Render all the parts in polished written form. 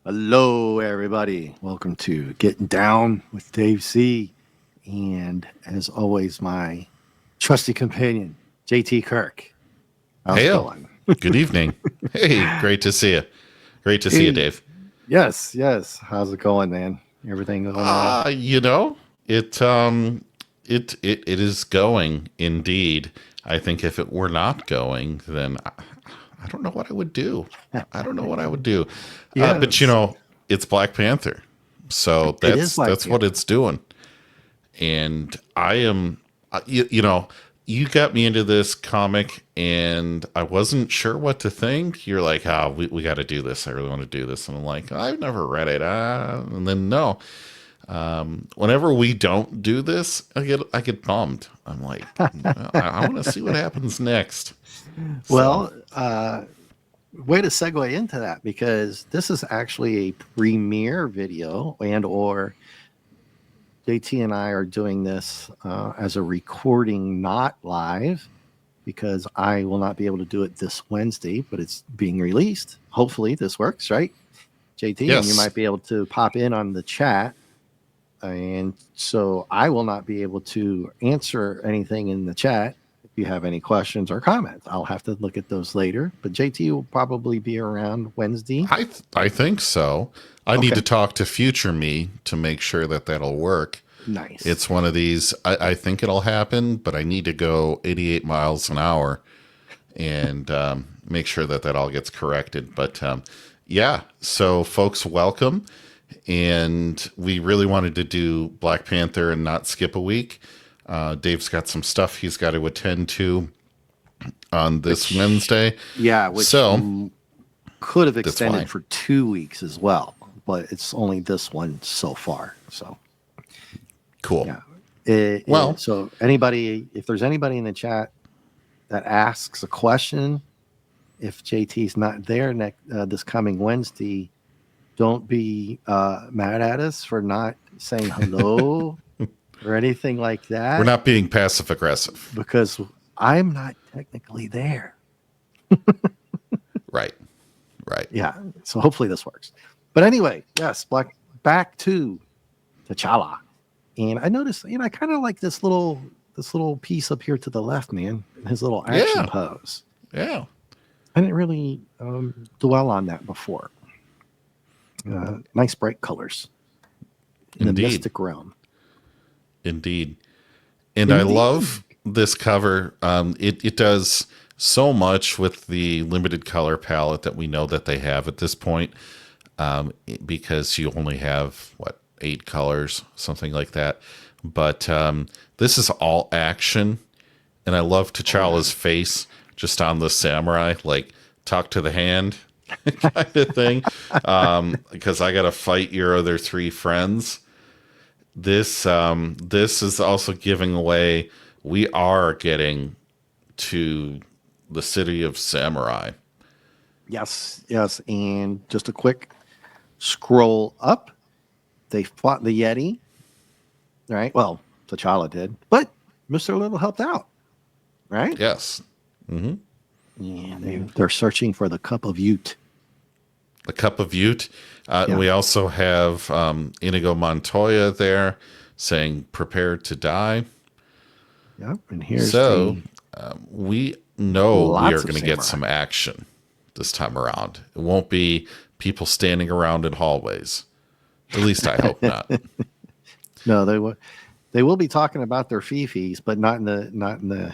Hello, everybody. Welcome to Getting Down with Dave C. And as always, my trusty companion, JT Kirk. How's it Hail. going? Good evening. Hey, great to see you. Great to see you, Hey, Dave. yes. How's it going, man? Everything going well? It is going indeed. I think if it were not going, then I don't know what I would do. I don't know what I would do. But Yes, it's Black Panther, so it is Black that's what Panther. it's doing. And I am, you got me into this comic, and I wasn't sure what to think. You're like, we got to do this. I really want to do this, and I'm like, I've never read it. And then no, whenever we don't do this, I get bummed. I'm like, I want to see what happens next. So Well, way to segue into that because this is actually a premiere video and or JT and I are doing this as a recording, not live, because I will not be able to do it this Wednesday, but it's being released. Hopefully, this works, right, JT? And you yes, might be able to pop in on the chat. And so I will not be able to answer anything in the chat if you have any questions or comments. I'll have to look at those later. But JT will probably be around Wednesday. I think so. I need Okay. to talk to future me to make sure that that'll work. Nice. It's one of these, I think it'll happen, but I need to go 88 miles an hour and make sure that that all gets corrected. But yeah, so folks, welcome. And we really wanted to do Black Panther and not skip a week. Dave's got some stuff he's got to attend to on this Wednesday. Yeah, which So could have that's extended fine. for 2 weeks as well, but it's only this one so far. So Cool. yeah. Well, So anybody, if there's anybody in the chat that asks a question, if JT's not there this coming Wednesday, don't be mad at us for not saying hello or anything like we're that, not being passive aggressive. because I'm not technically there. Right. Right. Yeah. So hopefully this works. But anyway, yes, back to T'Challa. And I noticed, I kind of like this little piece up here to the left, man. His little action Yeah. pose. Yeah. I didn't really dwell on that before. Nice bright colors in the Indeed. mystic realm. Indeed. And I Indeed. love this cover. It does so much with the limited color palette that we know that they have at this point, because you only have, 8 colors, something like that. But this is all action. And I love T'Challa's face just on the samurai, like talk to the hand kind of thing. Because I got to fight your other 3 friends. This is also giving away we are getting to the city of samurai. Yes. And just a quick scroll up. They fought the Yeti, right? Well, T'Challa did, but Mr. Little helped out, right? Yes. Hmm. Yeah, they're searching for the Cup of Ute. The Cup of Ute. Yeah. We also have Inigo Montoya there saying prepare to die. Yep. And here's So we know we are lots of going to get samurai. some action this time around. It won't be people standing around in hallways. At least I hope not. No, they will be talking about their fifis, but not in the not in the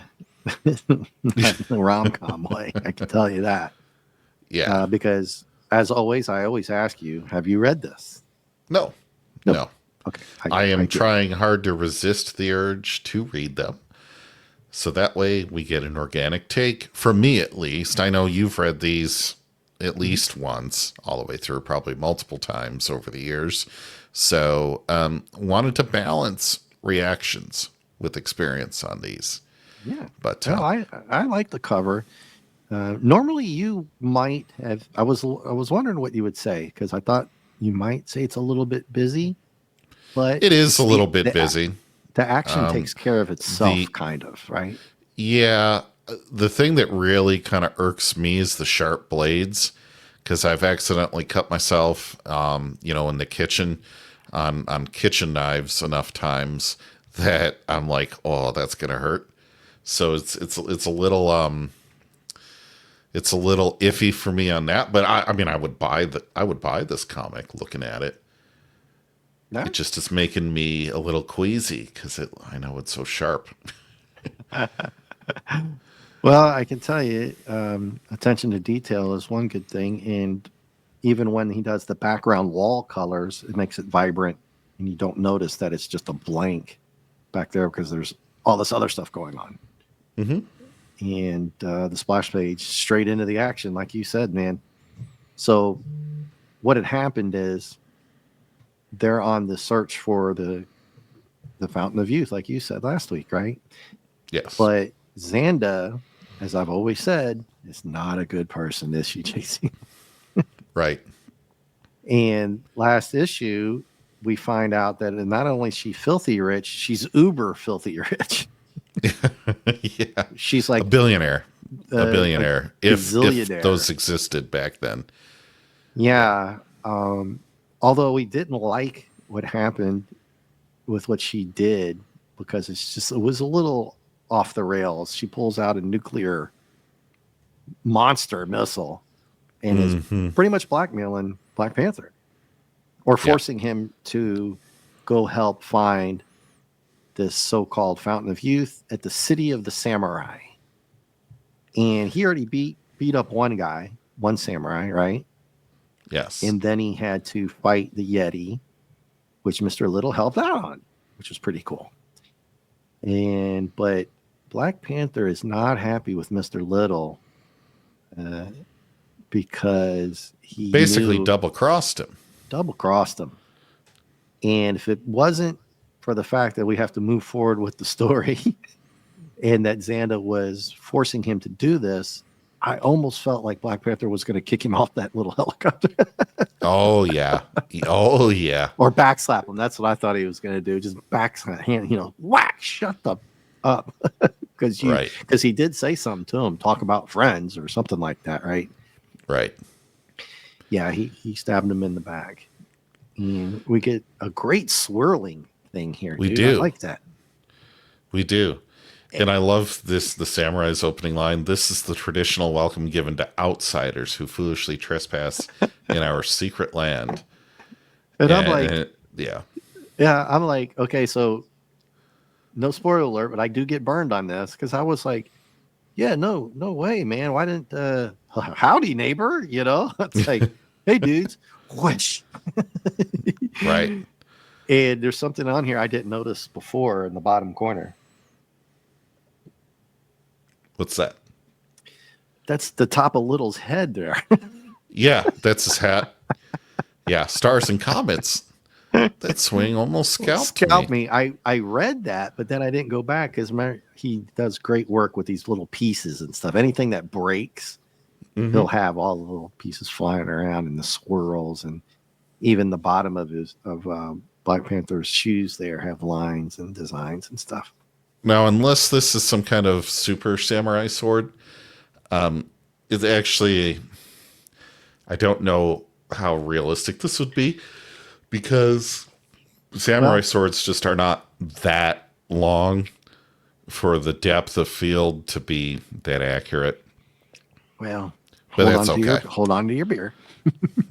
rom com way. I can tell you that. Yeah. Because as always, I always ask you, have you read this? No. Nope. No. Okay. I am get it. trying hard to resist the urge to read them. So that way we get an organic take, from me at least. I know you've read these at least once, all the way through, probably multiple times over the years. So wanted to balance reactions with experience on these. Yeah. But Well, I like the cover. Normally, you might have. I was wondering what you would say, because I thought you might say it's a little bit busy, but it is it's a little bit busy. the action takes care of itself, The kind of, right? Yeah, the thing that really kind of irks me is the sharp blades, because I've accidentally cut myself, in the kitchen on kitchen knives enough times that I'm like, oh, that's gonna hurt. So it's a little iffy for me on that. But I mean, I would buy this comic looking at it. No? It just is making me a little queasy because I know it's so sharp. Well, I can tell you, attention to detail is one good thing, and even when he does the background wall colors, it makes it vibrant, and you don't notice that it's just a blank back there because there's all this other stuff going on. Mm-hmm. And the splash page straight into the action, like you said, man. So what had happened is they're on the search for the Fountain of Youth, like you said last week, right? Yes. But Xanda, as I've always said, is not a good person, is she, JC? Right. And last issue, we find out that not only is she filthy rich, she's uber filthy rich. Yeah. She's like a billionaire. A billionaire. If gazillionaire. those existed back then. Yeah. Although we didn't like what happened with what she did, because it was a little off the rails. She pulls out a nuclear monster missile and is pretty much blackmailing Black Panther, or forcing him to go help find this so-called Fountain of Youth at the City of the Samurai. And he already beat up one samurai, right? Yes. And then he had to fight the Yeti, which Mr. Little helped out on, which was pretty cool. But Black Panther is not happy with Mr. Little because he basically double-crossed him. And if it wasn't for the fact that we have to move forward with the story and that Xanda was forcing him to do this, I almost felt like Black Panther was going to kick him off that little helicopter. Oh, yeah. Oh, yeah. Or backslap him. That's what I thought he was going to do. Just backslap him, whack, shut the up. Because he did say something to him, talk about friends or something like that, right? Right. Yeah, he stabbed him in the back. And we get a great swirling thing here. We dude. do. I like that. We do. And I love the samurai's opening line. This is the traditional welcome given to outsiders who foolishly trespass in our secret land. And I'm like, yeah, I'm like, okay, so no spoiler alert, but I do get burned on this because I was like, yeah, no way, man. Why didn't howdy neighbor? It's like, hey dudes, whoosh. Right. And there's something on here I didn't notice before in the bottom corner. What's that? That's the top of Little's head there. Yeah, that's his hat. Yeah, stars and comets. That swing almost scalped me. I read that, but then I didn't go back because he does great work with these little pieces and stuff. Anything that breaks, he'll have all the little pieces flying around and the swirls, and even the bottom of Black Panther's shoes there have lines and designs and stuff. Now, unless this is some kind of super samurai sword, it's actually, I don't know how realistic this would be, because samurai swords just are not that long for the depth of field to be that accurate. Well, but that's okay. Hold on to your beer.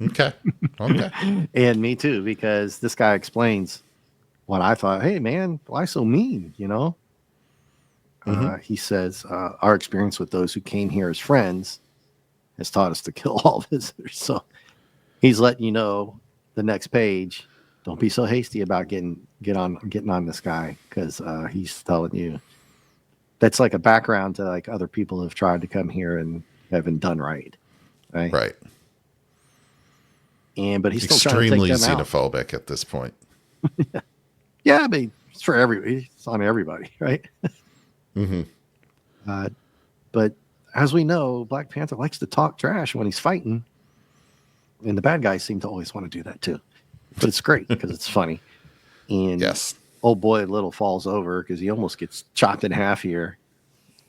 Okay. And me too, because this guy explains what I thought. Hey, man, why so mean? He says, our experience with those who came here as friends has taught us to kill all visitors. So he's letting you know the next page, don't be so hasty about getting on this guy, because he's telling you that's like a background to like other people who have tried to come here and haven't done right. Right. But he's still extremely trying to take them xenophobic at this point. Yeah, I mean, it's for everybody. It's on everybody, right? But as we know, Black Panther likes to talk trash when he's fighting, and the bad guys seem to always want to do that too. But it's great because it's funny. And old boy Little falls over because he almost gets chopped in half here.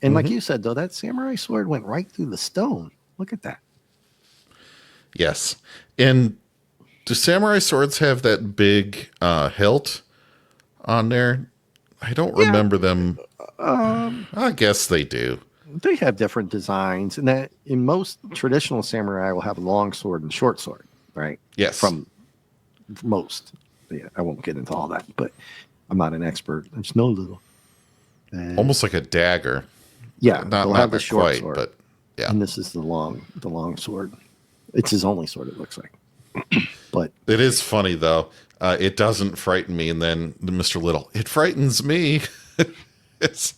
And like you said, though, that samurai sword went right through the stone. Look at that. Yes. And do samurai swords have that big hilt on there? I don't Yeah, remember them. um, I guess they do. they have different designs, and that in most traditional samurai will have a long sword and short sword, right? Yes. From most. Yeah, I won't get into all that, but I'm not an expert. I just know a little. Almost like a dagger. Yeah, Not they'll not have the not short quite, sword, but yeah. and this is the long sword. It's his only sword. It looks like, but It is funny though. It doesn't frighten me, and then Mr. Little, it frightens me. it's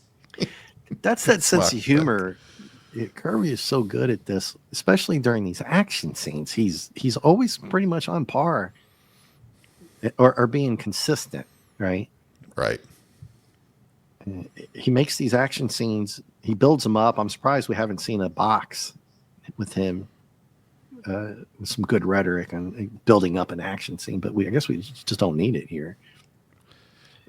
that's that it's sense of mocked, but humor. Kirby is so good at this, especially during these action scenes. He's always pretty much on par, or being consistent, right? right. He makes these action scenes. He builds them up. I'm surprised we haven't seen a box with him with some good rhetoric and building up an action scene. But I guess we just don't need it here.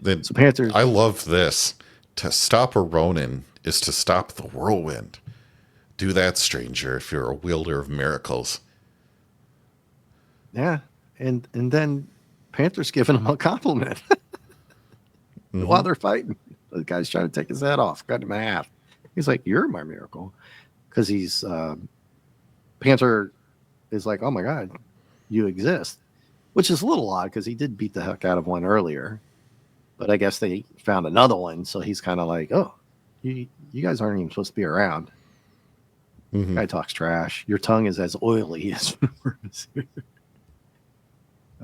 Then So Panthers, I love this. To stop a Ronin is to stop the whirlwind. Do that, stranger, if you're a wielder of miracles. yeah, and then Panthers giving him a compliment while Hmm. they're fighting. The guy's trying to take his head off, cut him in half. He's like, "You're my miracle," because he's Panther is like, "Oh my god, you exist," which is a little odd because he did beat the heck out of one earlier, but I guess they found another one, so he's kind of like, "Oh, you guys aren't even supposed to be around." Hmm. Guy talks trash. Your tongue is as oily as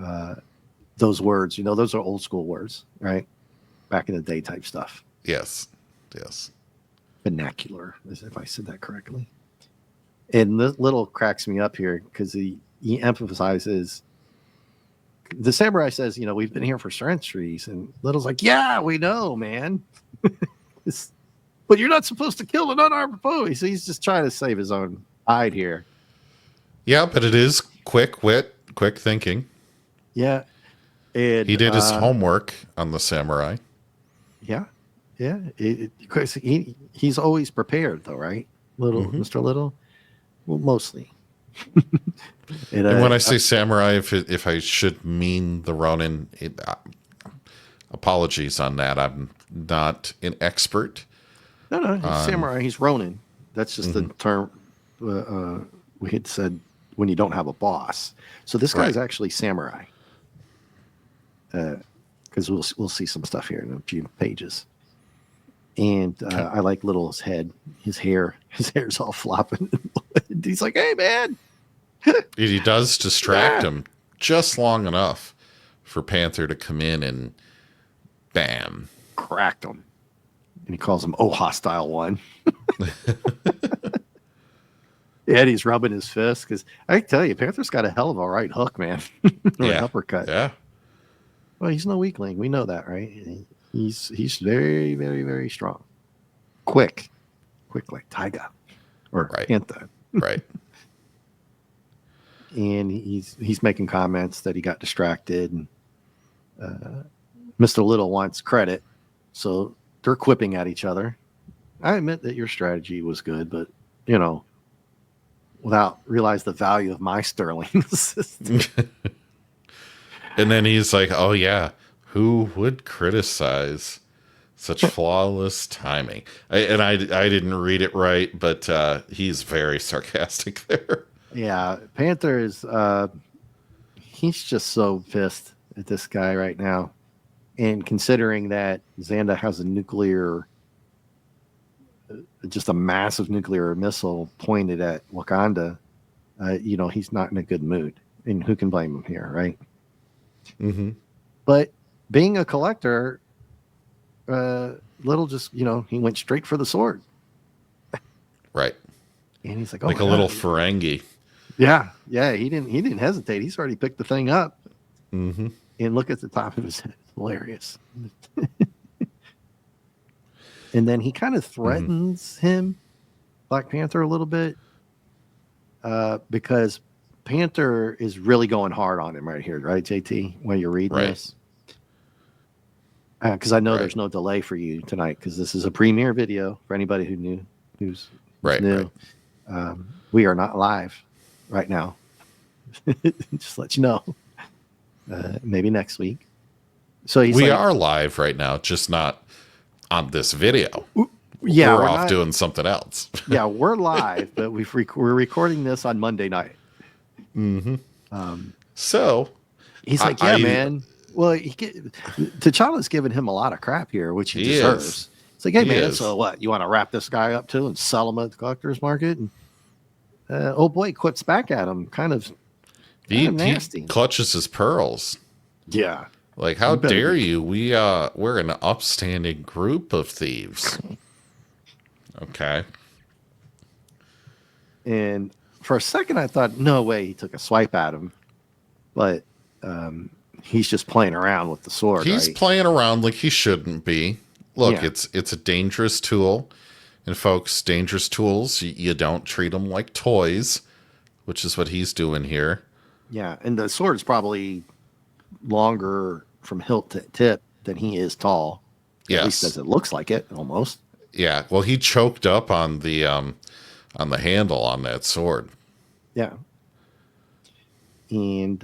uh, those words. You know, those are old school words, right? Back in the day type stuff. Yes. Yes. Vernacular, as if I said that correctly. And this little cracks me up here because he emphasizes the samurai says, you know, we've been here for centuries, and Little's like, yeah, we know, man. But you're not supposed to kill an unarmed foe. So he's just trying to save his own hide here. Yeah, but it is quick wit, quick thinking. Yeah, He and did his homework on the samurai. yeah, yeah. Because he's always prepared, though, right? Little Hmm. Mr. Little, well, mostly. And And when I say samurai, if I should mean the Ronin, apologies on that. I'm not an expert no, he's on. samurai. He's Ronin. That's just the Mhm. term we had said when you don't have a boss. So this Right. guy's actually samurai. Because we'll see some stuff here in a few pages. And Okay. I like Little's head. His hair's all flopping. He's like, "Hey, man, He does distract ah, him just long enough for Panther to come in and bam. cracked him." And he calls him, "Oh, hostile one." Eddie's rubbing his fist because I tell you, Panther's got a hell of a right hook, man, or an Yeah. uppercut. Yeah. Well, he's no weakling. We know that, right? He's very, very, very strong, quick like Tiger or Right. Panther. Right. And he's making comments that he got distracted, and Mr. Little wants credit, so they're quipping at each other. I admit that your strategy was good, but you know, without realize the value of my sterling assistant. And then he's like, "Oh yeah, who would criticize such flawless timing?" I didn't read it right, but he's very sarcastic there. Yeah, Panther is he's just so pissed at this guy right now, and considering that Xanda has a nuclear, just a massive nuclear missile pointed at Wakanda, you know, he's not in a good mood. And who can blame him here, right? Hmm. But being a collector, Little just, you know, he went straight for the sword. Right. And he's like, "Oh Like my a little god." Ferengi. Yeah, he didn't hesitate. He's already picked the thing up Hmm. and look at the top of his head. It's hilarious. And then he kind of Hmm. threatens him, Black Panther, a little bit, because Panther is really going hard on him right here, right, JT? When you're reading Right. this, because I know Right. there's no delay for you tonight because this is a premiere video for anybody who's Right. Right. new. We are not live right now. Just let you know. Maybe next week. So he's We like, are live right now, just not on this video. yeah, We're we're off not. doing something else. Yeah, we're live, but we're recording this on Monday night. Mm-hmm. Um, So he's like, yeah, I man. Well, T'Challa's giving him a lot of crap here, which he he is. deserves. It's like, hey, He man, so is. what? You want to wrap this guy up too and sell him at the collector's market? And oh boy, quips back at him, kind of He nasty. clutches his pearls. Yeah, Like, how you better dare be. you? We're an upstanding group of thieves. Okay. And for a second, I thought, no way, he took a swipe at him, but um, he's just playing around with the sword, He's right? playing around like he shouldn't be. Look, Yeah, it's a dangerous tool. And folks, dangerous tools, you don't treat them like toys, which is what he's doing here. yeah, and the sword is probably longer from hilt to tip than he is tall. At least Yes. as it looks like it, almost. Yeah. Well, he choked up on the handle on that sword. Yeah. And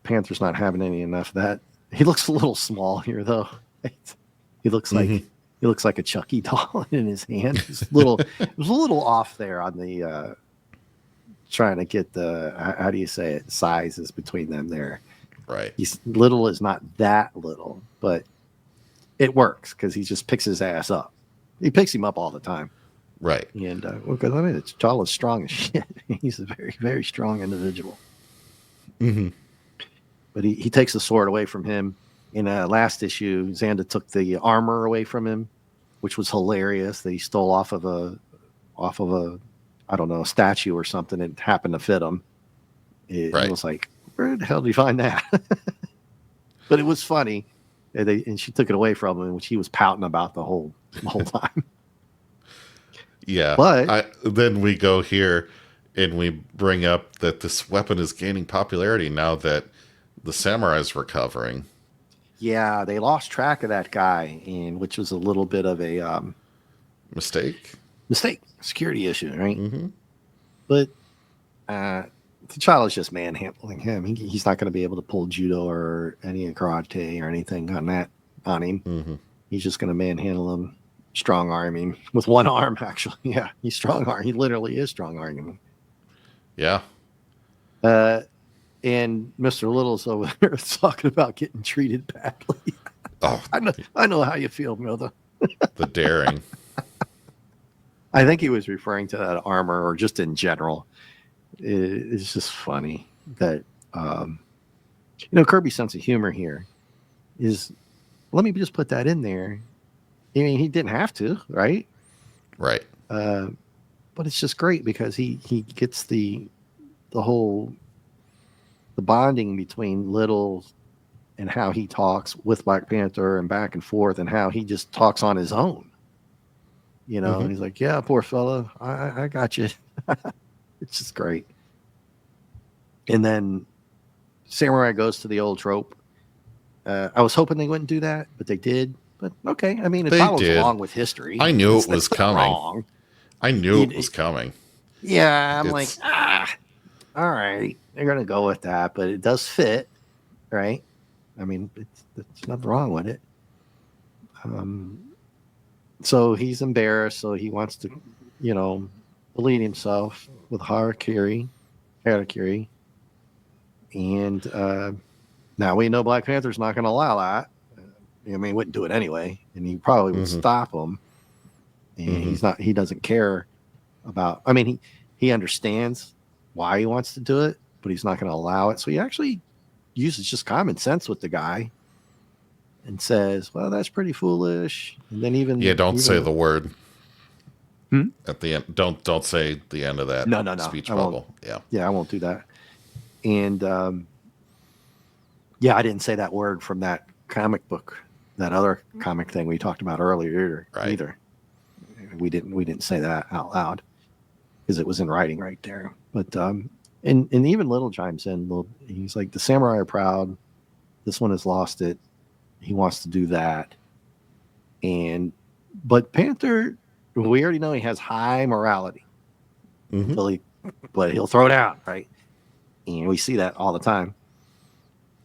Panther's not having any enough of that. He looks a little small here, though. He looks Mm-hmm. like he looks like a Chucky doll in his hand. It's little. It was a little off there on the trying to get the how do you say it sizes between them there. Right. He's little is not that little, but it works because he just picks his ass up. He picks him up all the time. Right. And because I mean, it's T'Challa's strong as shit. He's a very, very strong individual. Mm-hmm. But he takes the sword away from him. In last issue, Xanda took the armor away from him, which was hilarious. That he stole off of a, I don't know, a statue or something. It happened to fit him. It was like, where the hell did he find that? But it was funny. And she took it away from him, which he was pouting about the whole time. Yeah. But Then we go here and we bring up that this weapon is gaining popularity now that the samurai's recovering. yeah, they lost track of that guy, and which was a little bit of a Mistake? mistake, security issue, right? Mm-hmm. But T'Challa's just manhandling him. He's not going to be able to pull judo or any karate or anything on him. Mm-hmm. He's just going to manhandle him, strong arm him with one arm. Actually, yeah, he's strong arm. He literally is strong arming him. Yeah. And Mr. Little's over there talking about getting treated badly. Oh, I know how you feel, brother. the daring. I think he was referring to that armor or just in general. It's just funny that Kirby's sense of humor here is. Let me just put that in there. I mean, he didn't have to, right? Right. But it's just great because he gets the whole the bonding between Little and how he talks with Black Panther and back and forth and how he just talks on his own. Mm-hmm. And he's like, yeah, poor fella, I got you. It's just great. And then Samurai goes to the old trope. I was hoping they wouldn't do that, but they did. But okay, I mean, it They follows did. along with history. I knew it was That's not coming. wrong. I knew it was coming. Yeah, I'm It's- like, all right, they're gonna go with that, but it does fit, right? I mean, it's nothing wrong with it. So he's embarrassed, so he wants to, bleed himself with harakiri, and now we know Black Panther's not going to allow that. I mean, he wouldn't do it anyway, and he probably would stop him. And he doesn't care about. I mean, he understands why he wants to do it, but he's not going to allow it. So he actually uses just common sense with the guy and says, well, that's pretty foolish. And then don't say the word Hmm? at the end. Don't say the end of that No. speech I won't. bubble. Yeah. Yeah, I won't do that. And I didn't say that word from that comic book, that other comic thing we talked about earlier either. We didn't say that out loud because it was in writing right there. But and even Little chimes in. He's like, the samurai are proud. This one has lost it. He wants to do that. And but Panther, we already know he has high morality Mm-hmm. until but he'll throw down, right? And we see that all the time.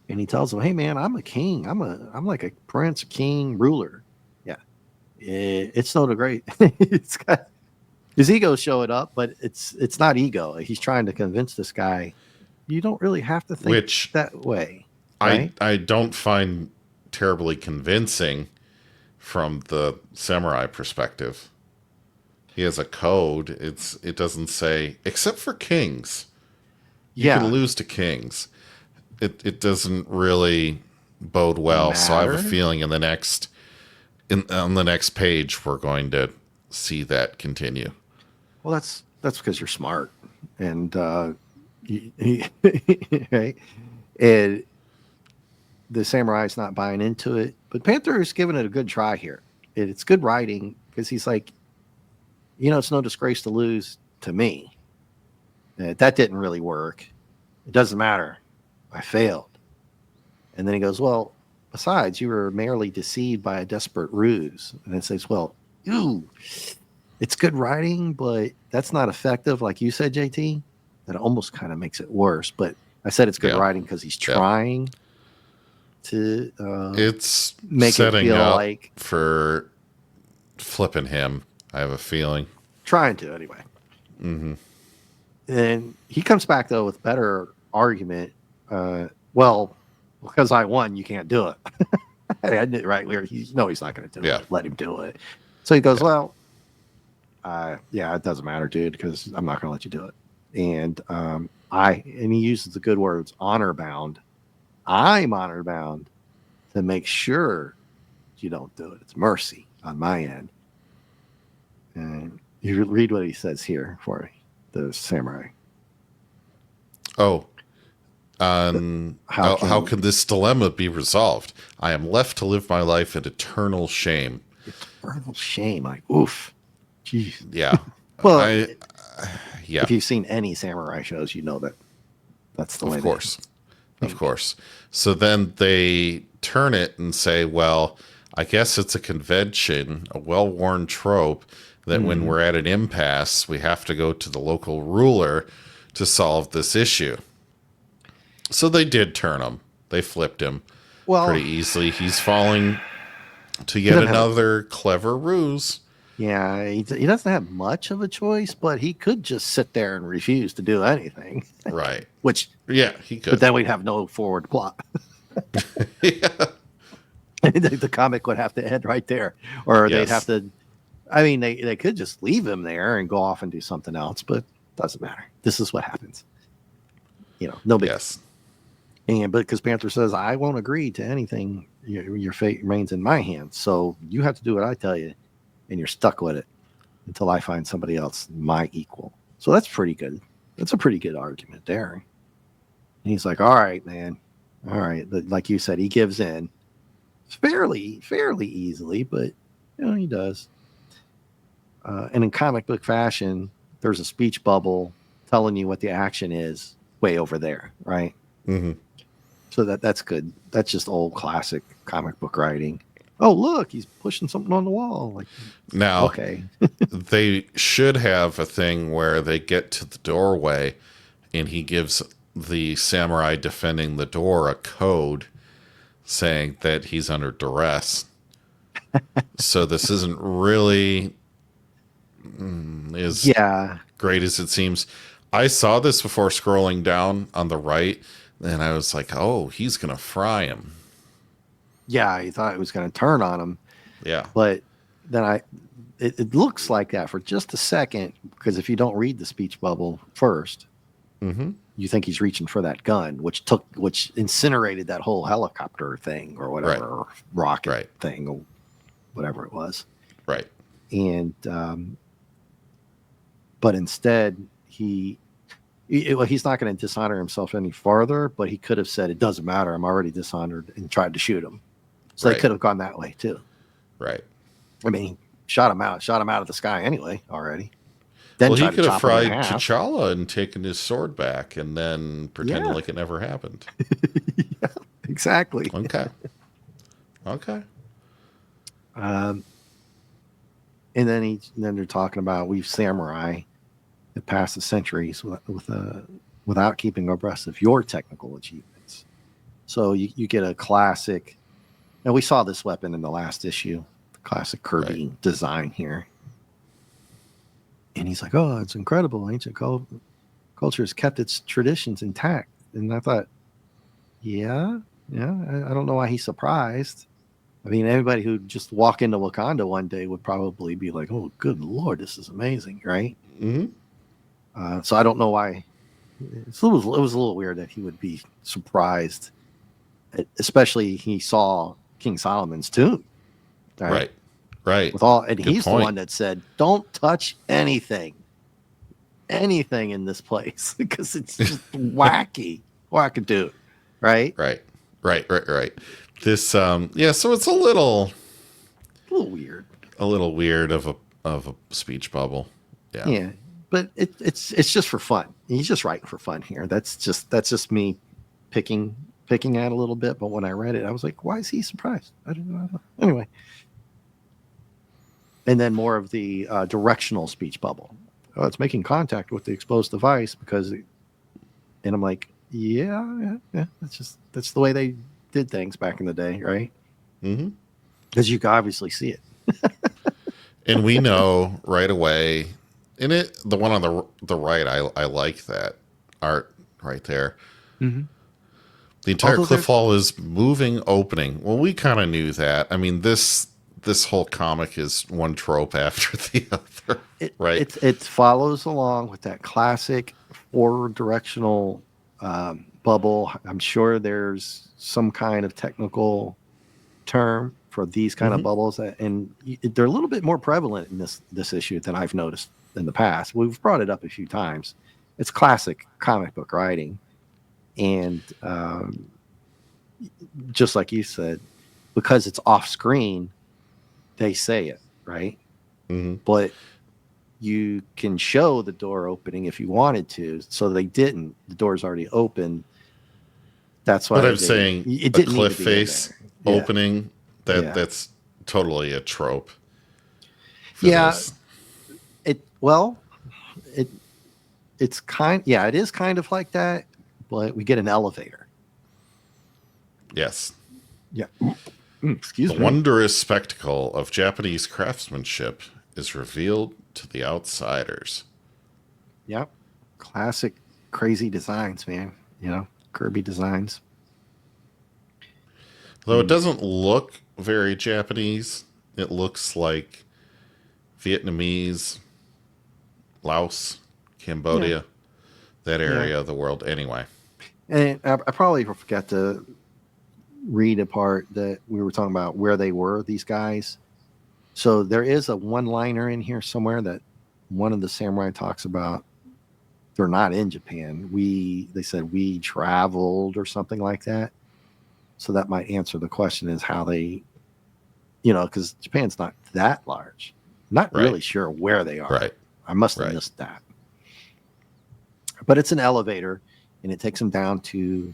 And he tells him, "Hey, man, I'm a king. I'm like a prince, king, ruler. Yeah, it's no great. It's got his ego showing up, but it's not ego. He's trying to convince this guy you don't really have to think Which that way, I right? I don't find terribly convincing from the samurai perspective. He has a code. It doesn't say except for kings. You can Yeah, lose to kings. It doesn't really bode well. So I have a matter. feeling on the next page we're going to see that continue. Well, that's because you're smart, and right, and the samurai's not buying into it. But Panther is giving it a good try here. It's good writing because he's like, it's no disgrace to lose to me. That didn't really work. It doesn't matter. I failed. And then he goes, well, besides, you were merely deceived by a desperate ruse. And it says, well, ooh, it's good writing, but that's not effective. Like you said, JT, that almost kind of makes it worse. But I said it's good Yeah. writing because he's Yeah. trying to It's make it setting feel up like for flipping him, I have a feeling. trying to anyway. Mm-hmm. And he comes back though with better argument. Well, because I won, you can't do it. I did it right where he's not going to do Yeah. it. Let him do it. So he goes, Yeah. well, yeah, it doesn't matter, dude, because I'm not going to let you do it. And and he uses the good words, honor bound. I'm honor bound to make sure you don't do it. It's mercy on my end. And you read what he says here for the samurai. Oh, How how can can this dilemma be resolved? I am left to live my life in eternal shame. eternal shame? Like, oof, jeez. Yeah. Well, I yeah, if you've seen any samurai shows, you know that that's the of way they course. Of think. course. So then they turn it and say, well, I guess it's a convention, a well-worn trope that when Mm. we're at an impasse, we have to go to the local ruler to solve this issue. So they did turn him. They flipped him pretty Well, easily. He's falling to he yet doesn't have a another clever ruse. yeah. He doesn't have much of a choice, but he could just sit there and refuse to do anything. Right. Which, Yeah, he but could. then we'd have no forward plot. Yeah. The comic would have to end right there, or they'd have Yes. to. I mean, they could just leave him there and go off and do something else, but doesn't matter. This is what happens. No big. Yes. And but because Panther says, I won't agree to anything. Your fate remains in my hands. So you have to do what I tell you, and you're stuck with it until I find somebody else my equal. So that's pretty good. That's a pretty good argument there. And he's like, all right, man. All right. But like you said, he gives in fairly easily, but he does. And in comic book fashion, there's a speech bubble telling you what the action is way over there, right? Hmm. So that's good. That's just old classic comic book writing. Oh, look, he's pushing something on the wall. Like, Now, okay, they should have a thing where they get to the doorway and he gives the samurai defending the door a code saying that he's under duress. So this isn't really as yeah, great as it seems. I saw this before scrolling down on the right, and I was like, oh, he's going to fry him. yeah. He thought it was going to turn on him, Yeah. but then it looks like that for just a second because if you don't read the speech bubble first, Mm-hmm. you think he's reaching for that gun, which incinerated that whole helicopter thing or whatever, Right. or rocket Right. thing or whatever it was. Right. And but instead he's not going to dishonor himself any farther, but he could have said it doesn't matter, I'm already dishonored, and tried to shoot him. So they Right. could have gone that way too. Right. I mean, shot him out of the sky anyway already. Then Well, he try to could have chop him in fried half. T'Challa and taken his sword back and then pretended Yeah. like it never happened. Yeah, exactly. Okay. Okay. Um, and then they're talking about we've samurai that passed the centuries without keeping abreast of your technical achievements. So you get a classic, and we saw this weapon in the last issue, the classic Kirby design here. And he's like, "Oh, it's incredible! Ancient culture has kept its traditions intact." And I thought, yeah, I don't know why he's surprised. I mean, anybody who just walk into Wakanda one day would probably be like, "Oh, good lord, this is amazing!" Right? Mm-hmm. So I don't know why. It was a little weird that he would be surprised, especially he saw King Solomon's tomb, right? Right. With all, and Good he's point. the one that said, "Don't touch anything in this place because it's just wackadoo," right? Right. This yeah, so it's a little Weird. weird of a speech bubble. Yeah. Yeah, but it's just for fun. He's just writing for fun here. That's just me picking at a little bit. But when I read it, I was like, why is he surprised? I don't know. Anyway, and then more of the directional speech bubble. Oh, it's making contact with the exposed device and I'm like, yeah. That's the way they did things back in the day, right? Mm-hmm. Because you can obviously see it. And we know right away. And the one on the right, I like that art right there. Mm-hmm. The entire cliff wall is moving opening. Well, we kind of knew that. I mean, this whole comic is one trope after the other, right? It follows along with that classic forward directional bubble. I'm sure there's some kind of technical term for these kind of bubbles, and they're a little bit more prevalent in this issue than I've noticed in the past. We've brought it up a few times. It's classic comic book writing, and just like you said, because it's off screen, they say it right, but you can show the door opening if you wanted to. So they didn't. The door's already open. That's why. But I'm saying it a didn't cliff need to be face opening. Yeah. That's totally a trope. Yeah. This. It it is kind of like that, but we get an elevator. Yes. Yeah. Excuse the me. wondrous spectacle of Japanese craftsmanship is revealed to the outsiders. Yep. Classic crazy designs, man. Kirby designs. Though it doesn't look very Japanese, it looks like Vietnamese, Laos, Cambodia, that area of the world anyway. And I probably forgot to read a part that we were talking about where they were, these guys. So there is a one-liner in here somewhere that one of the samurai talks about. They're not in Japan. They said we traveled or something like that. So that might answer the question is how they, because Japan's not that large. Not really sure where they are. Right. I must have missed that. But it's an elevator, and it takes them down to,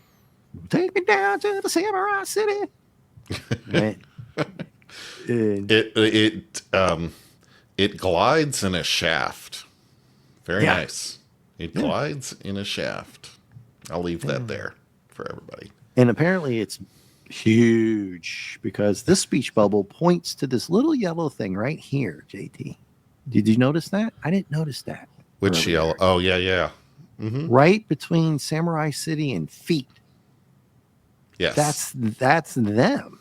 take me down to the Samurai City. Right? It glides in a shaft. Very nice. It glides in a shaft. I'll leave that there for everybody. And apparently it's huge because this speech bubble points to this little yellow thing right here, JT. Did you notice that? I didn't notice that. Which yellow? Oh, yeah. Mm-hmm. Right between Samurai City and feet. Yes. That's them.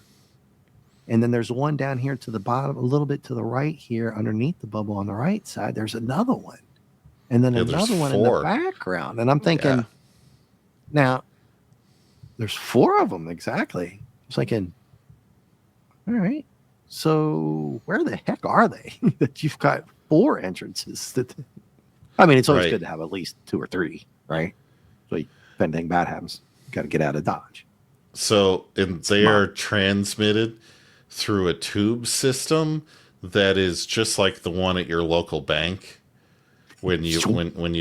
And then there's one down here to the bottom, a little bit to the right here, underneath the bubble on the right side. There's another one. And then another one in the background. And I'm thinking, now, there's 4 of them, exactly. It's like, all right, so where the heck are they? That you've got 4 entrances. I mean, it's always good to have at least 2 or 3, right? So if anything bad happens, you got to get out of Dodge. So they are transmitted through a tube system that is just like the one at your local bank when you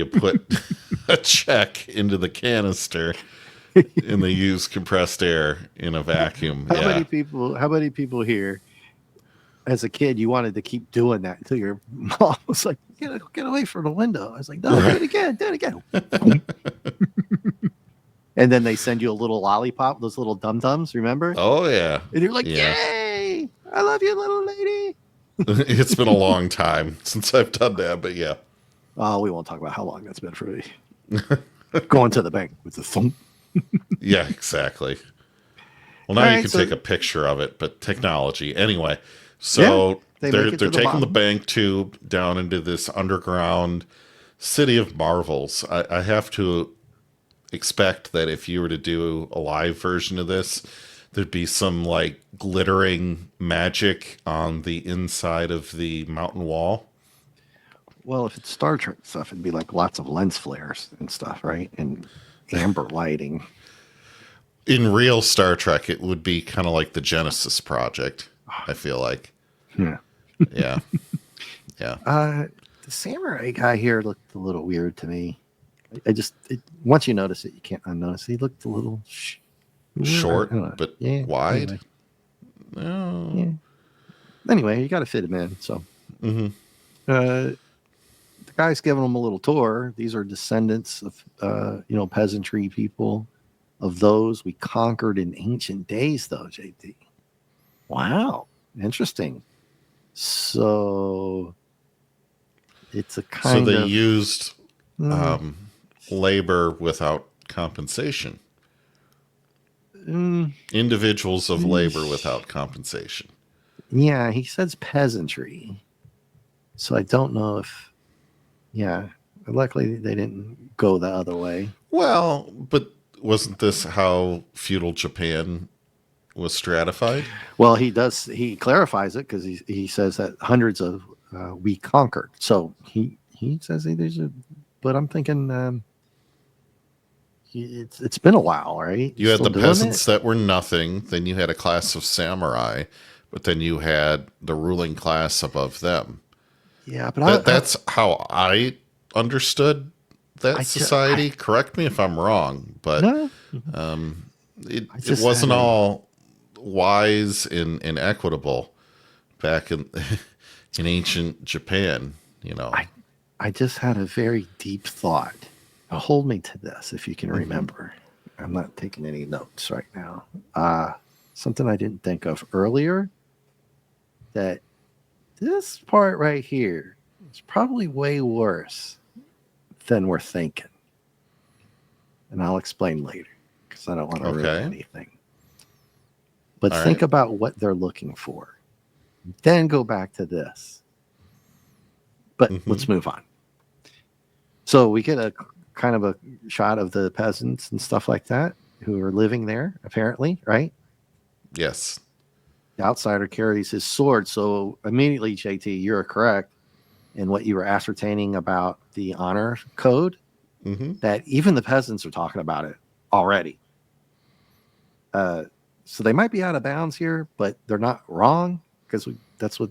put a check into the canister and they use compressed air in a vacuum. How many people here as a kid, you wanted to keep doing that until your mom was like, get away from the window. I was like, no, do it again. And then they send you a little lollipop, those little dum-dums, remember? Oh yeah, And you're like, yeah. yay, I love you, little lady. It's been a long time since I've done that, but yeah. Oh, we won't talk about how long that's been for me. Going to the bank with the thump. Yeah, exactly. Well, now All you right, can so take a picture of it, but technology. Anyway, yeah, so they they're make it to they're the taking the bottom. bank tube down into this underground city of marvels. I have to expect that if you were to do a live version of this, there'd be some like glittering magic on the inside of the mountain wall. Well, if it's Star Trek stuff, it'd be like lots of lens flares and stuff, right? And amber lighting. In real Star Trek, it would be kind of like the Genesis Project, I feel like. Yeah. Yeah. Yeah. The samurai guy here looked a little weird to me. Once you notice it, you can't unnotice. He looked a little I Short, don't know. but Yeah. wide. Anyway, Oh. yeah. Anyway, you got to fit him in. So, Mm-hmm. the guy's giving them a little tour. These are descendants of, peasantry people, of those we conquered in ancient days, though, JT. Wow. Interesting. So, it's a So kind they of. used mm, labor without compensation. mm, Individuals of labor without compensation. yeah, he says peasantry. So I don't know if, yeah, luckily they didn't go the other way. Well, but wasn't this how feudal Japan was stratified? Well, he clarifies it because he says that hundreds of we conquered. So he says there's a, but I'm thinking it's been a while, right? You had Still the doing it? peasants that were nothing, then you had a class of samurai, but then you had the ruling class above them. Yeah, but That's how I understood that I society. Correct me if I'm wrong, but no, I it just had wasn't a all wise and equitable back in in ancient Japan. You know. I I just had a very deep thought. Now hold me to this if you can Hmm. remember. I'm not taking any notes right now. Something I didn't think of earlier, that this part right here is probably way worse than we're thinking. And I'll explain later because I don't want to ruin Okay. anything. But All think right. about what they're looking for. Then go back to this. But Hmm. let's move on. So we get a kind of a shot of the peasants and stuff like that who are living there, apparently, right? Yes. The outsider carries his sword. So immediately, JT, you're correct in what you were ascertaining about the honor code, Hmm. that even the peasants are talking about it already. Uh, so they might be out of bounds here, but they're not wrong because that's what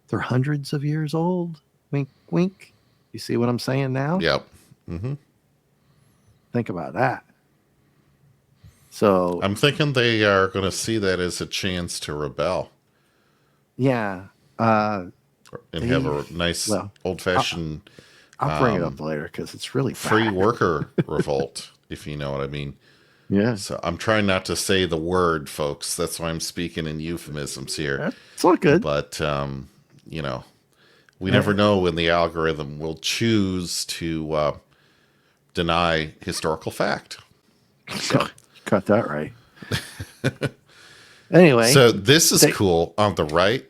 they're hundreds of years old. Wink, wink. You see what I'm saying now? Yep. Hmm. Think about that. So, I'm thinking they are going to see that as a chance to rebel yeah, and have they, a nice well, old I'll, fashioned I'll bring it up later because it's really free bad. worker revolt, if you know what I mean. Yeah, So I'm trying not to say the word, folks. That's why I'm speaking in euphemisms here. it's all good. But, you know, we Uh, never know when the algorithm will choose to deny historical fact. So, got that right. Anyway, so this is they, cool on the right.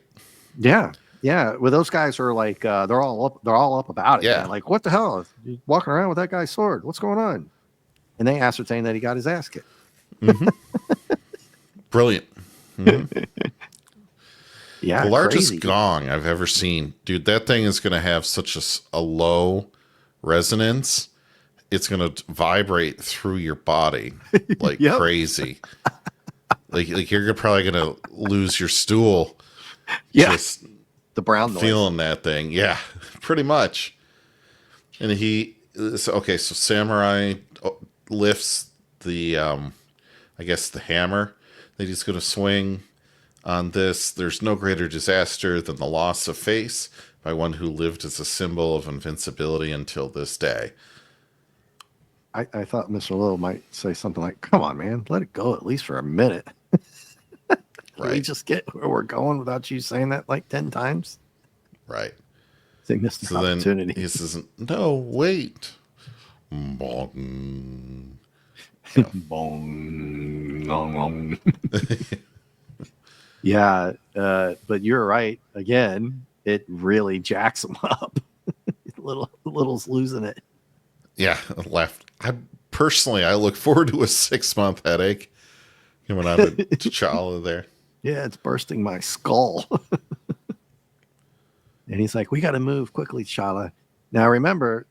yeah, yeah. Well, those guys are like they're all up about it, man. Yeah. Like, what the hell? You walking around with that guy's sword? What's going on? And they ascertain that he got his ass kicked. Hmm. Brilliant. Hmm. The Yeah, largest crazy. gong I've ever seen. Dude, that thing is going to have such a low resonance. It's going to vibrate through your body like Yep. crazy. Like you're probably going to lose your stool Yeah, just the brown noise. feeling that thing. Yeah, pretty much. And okay, so Samurai lifts the I guess the hammer that he's going to swing. On this, there's no greater disaster than the loss of face by one who lived as a symbol of invincibility until this day. I thought Mr. Little might say something like, "Come on, man, let it go at least for a minute. Can we Right, just get where we're going without you saying that like 10 times?" right. They missed So their then opportunity. he says, "No, wait." Bong. You know, Bong, long, long. Yeah, but you're right. Again, it really jacks them up. Little's losing it. yeah, I laughed. I look forward to a 6 month headache coming out of T'Challa there. Yeah, it's bursting my skull. And he's like, "We got to move quickly, T'Challa." Now remember,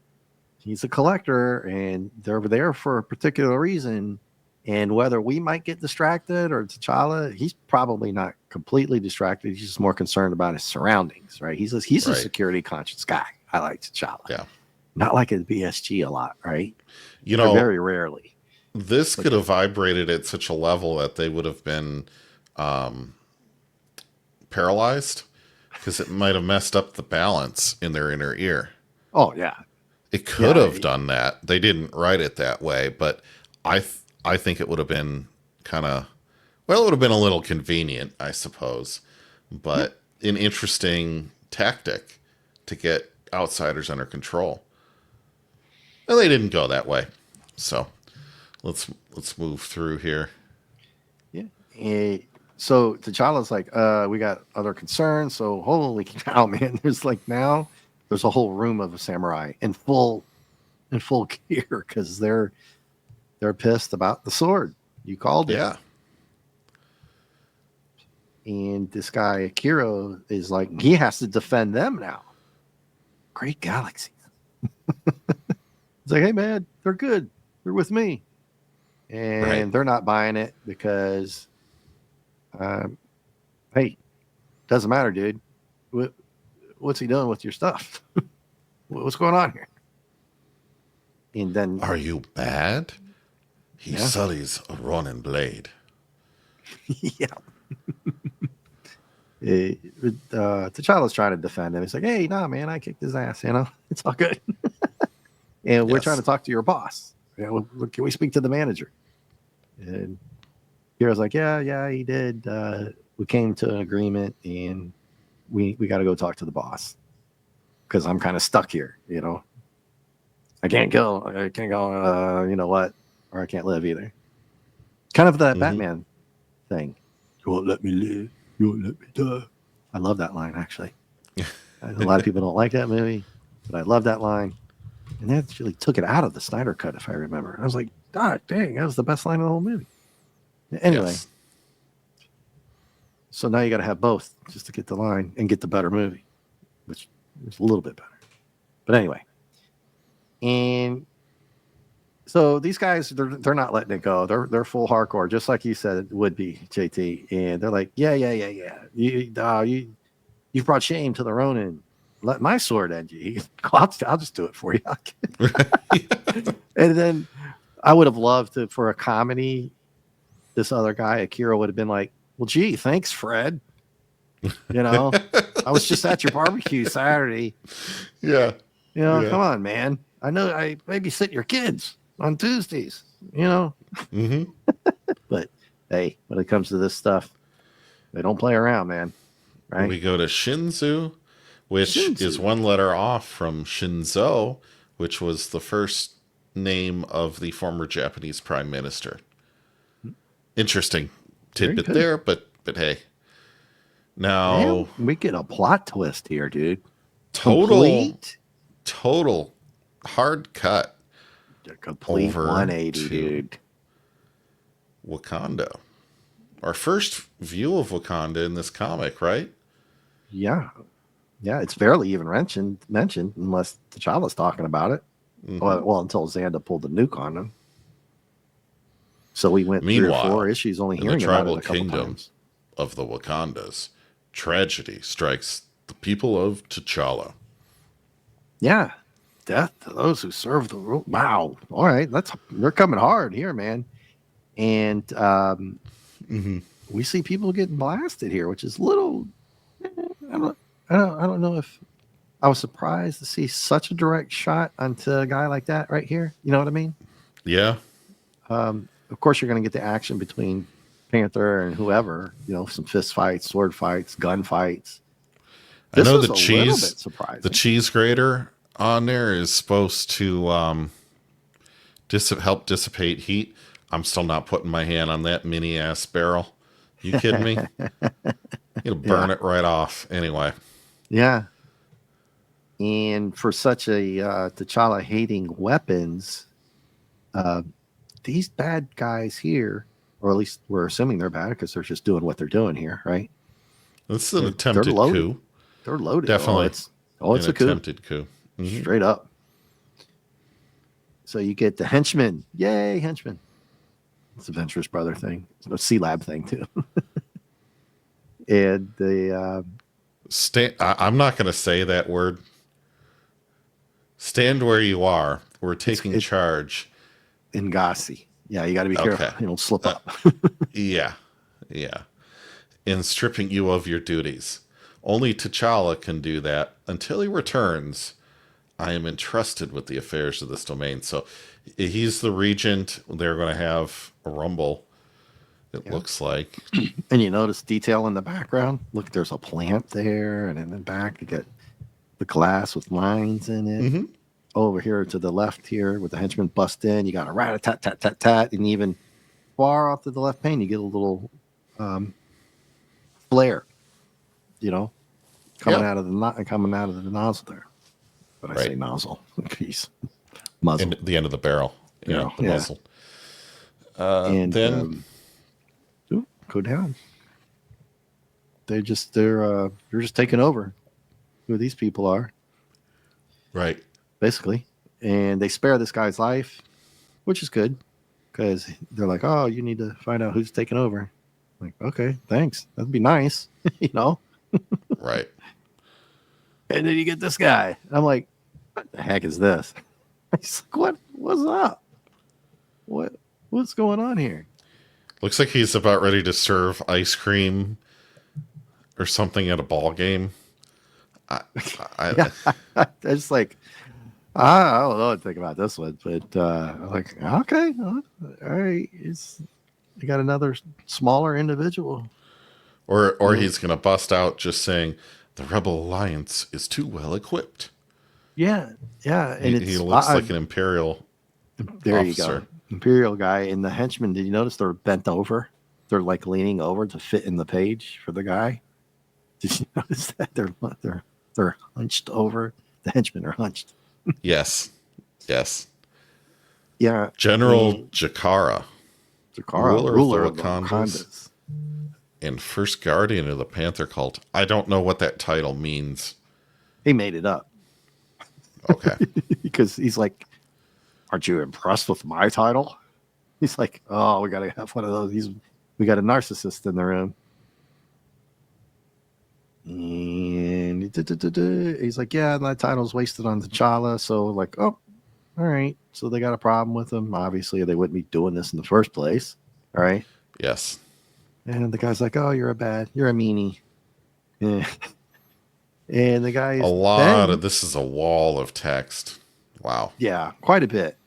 he's a collector, and they're there for a particular reason. And whether we might get distracted or T'Challa, he's probably not completely distracted. He's just more concerned about his surroundings, right? He's a Right. security conscious guy. I like T'Challa. Yeah. Not like a BSG a lot, right? You Or know, very rarely. this But could have vibrated at such a level that they would have been um, paralyzed because it might have messed up the balance in their inner ear. oh yeah, It could yeah, have done that. They didn't write it that way, but I think it would have been kind of well, it would have been a little convenient, I suppose, yeah. but an interesting tactic to get outsiders under control. And they didn't go that way. So let's move through here. Yeah. So T'Challa's like, we got other concerns. So holy cow, man! There's like now there's a whole room of a samurai in full gear because they're pissed about the sword. You called it. Yeah. And this guy Akira is like, he has to defend them now. Great galaxies. It's like, hey man, they're good. They're with me. Right. And they're not buying it because um, hey, doesn't matter, dude. What's he doing with your stuff? What's going on here? And then, Are you bad? He yeah, sullies a Ronin blade. yeah. T'Challa's trying to defend him. He's like, hey, nah, man, I kicked his ass. It's all good. And we're trying to Yes. talk to your boss. Can we speak to the manager? And Kira's like, yeah, he did. We came to an agreement, and we got to go talk to the boss because I'm kind of stuck here. I can't go. I can't go. You know what? Or I can't live either. Kind of that Mm-hmm. Batman thing. You won't let me live. You won't let me die. I love that line actually. A lot of people don't like that movie, but I love that line. And they actually took it out of the Snyder cut, if I remember. I was like, God dang, that was the best line of the whole movie. Anyway, Yes. so now you got to have both just to get the line and get the better movie, which is a little bit better. But anyway, and so these guys, they're not letting it go. They're full hardcore, just like you said it would be, JT. And they're like, yeah. You've brought shame to the Ronin. Let my sword end you. I'll just do it for you. And then I would have loved to, for a comedy, this other guy, Akira, would have been like, well, gee, thanks, Fred. I was just at your barbecue Saturday. Yeah. Yeah. Come on, man. I know I babysit your kids on Tuesdays, Mm-hmm. but hey, when it comes to this stuff, they don't play around, man. Right? We go to Shinzu, which is Shinzu. one letter off from Shinzo, which was the first name of the former Japanese prime minister. Interesting Very tidbit good. there, but hey. Man, Now we get a plot twist here, dude. total Complete, total hard cut a complete over 180, to dude. Wakanda. Our first view of Wakanda in this comic, right? Yeah. Yeah, it's barely even mentioned unless T'Challa's talking about it. Mm-hmm. Well, until Xanda pulled the nuke on him. So we went 3 or 4 Meanwhile, issues only in the hearing about it tribal a couple kingdom times. of the Wakandas, tragedy strikes the people of T'Challa. Yeah. Death to those who serve the rule. Wow. All right. They're coming hard here, man. And Mm-hmm. we see people getting blasted here, which is a little. I don't. I don't know if I was surprised to see such a direct shot onto a guy like that right here. You know what I mean? Yeah. Of course, you're going to get the action between Panther and whoever. You know, some fist fights, sword fights, gun fights. I This know was a little bit surprising. the cheese grater on there is supposed to help dissipate heat. I'm still not putting my hand on that mini ass barrel. You kidding me? You'll burn it right off. Anyway. Yeah. And for such a T'Challa hating weapons, uh, these bad guys here, or at least we're assuming they're bad because they're just doing what they're doing here, right? This is an They're attempted loaded. coup. They're loaded. Definitely It's an a coup. attempted coup. Mm-hmm. Straight up. So you get the henchman. Yay, henchman. It's a Ventress brother thing. It's a C-Lab thing, too. And the... I'm not going to say that word. Stand where you are. We're taking charge. Ngasi. Yeah, you got to be careful. You don't slip up. Yeah. In stripping you of your duties. Only T'Challa can do that. Until he returns, I am entrusted with the affairs of this domain. So he's the regent. They're going to have a rumble, it looks like. And you notice detail in the background. Look, there's a plant there. And in the back, you get the glass with lines in it. Mm-hmm. Over here to the left here, with the henchman bust in, you got a rat-a-tat-tat-tat-tat. And even far off to the left pane, you get a little flare, coming out of the nozzle there. But I say nozzle. Jeez. Muzzle. And the end of the barrel. The muzzle. And then go down. They're just taking over who these people are. Right. Basically. And they spare this guy's life, which is good. Because they're like, oh, you need to find out who's taking over. Like, okay, thanks. That'd be nice, Right. And then you get this guy. I'm like, what the heck is this? He's like, what's up? What's going on here? Looks like he's about ready to serve ice cream or something at a ball game. I just like, I don't know what to think about this one, but I'm like, okay, all right, you got another smaller individual, or he's gonna bust out just saying the Rebel Alliance is too well equipped. Yeah, and he looks like an Imperial. There officer. You go, Imperial guy. And the henchmen. Did you notice they're bent over? They're like leaning over to fit in the page for the guy. Did you notice that they're hunched over? The henchmen are hunched. Yes. Yeah. General Jakara, ruler of the Wakandas, and first guardian of the Panther cult. I don't know what that title means. He made it up. Okay. Because he's like, aren't you impressed with my title? He's like, oh, we got to have one of those. We got a narcissist in the room. And he's like, yeah, my title's wasted on T'Challa. So like, oh, all right. So they got a problem with him. Obviously, they wouldn't be doing this in the first place. All right. Yes. And the guy's like, oh, you're a meanie. Yeah. And the guy is this is a wall of text. Wow. Yeah, quite a bit.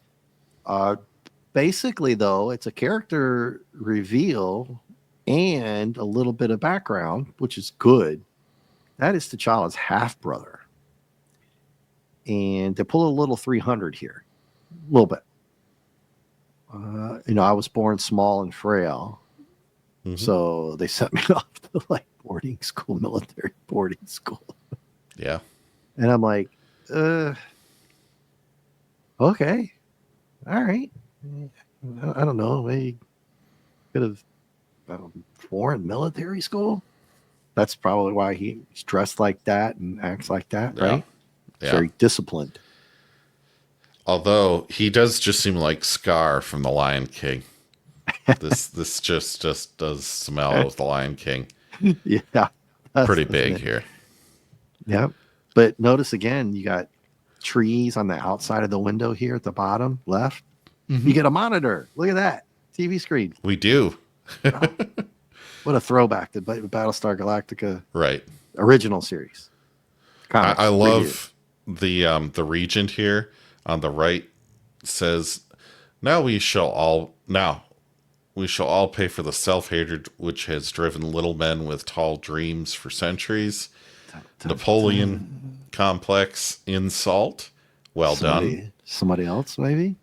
Basically, though, it's a character reveal and a little bit of background, which is good. That is T'Challa's half brother. And they pull a little 300 here, a little bit. I was born small and frail. Mm-hmm. So they sent me off to like boarding school, military boarding school. Yeah. And I'm like, okay. All right. I don't know. Maybe could have foreign military school. That's probably why he's dressed like that and acts like that, right? Yeah. Very disciplined. Although he does just seem like Scar from The Lion King. This just does smell of The Lion King. Yeah. Pretty big here. Yep. But notice again, you got trees on the outside of the window here at the bottom left. Mm-hmm. You get a monitor. Look at that. TV screen. We do. What a throwback to Battlestar Galactica Right. original series. Comics I review. love the regent here on the right says, now we shall all pay for the self-hatred which has driven little men with tall dreams for centuries. Dun, dun, Napoleon dun. complex insult. Well done. Somebody else, maybe?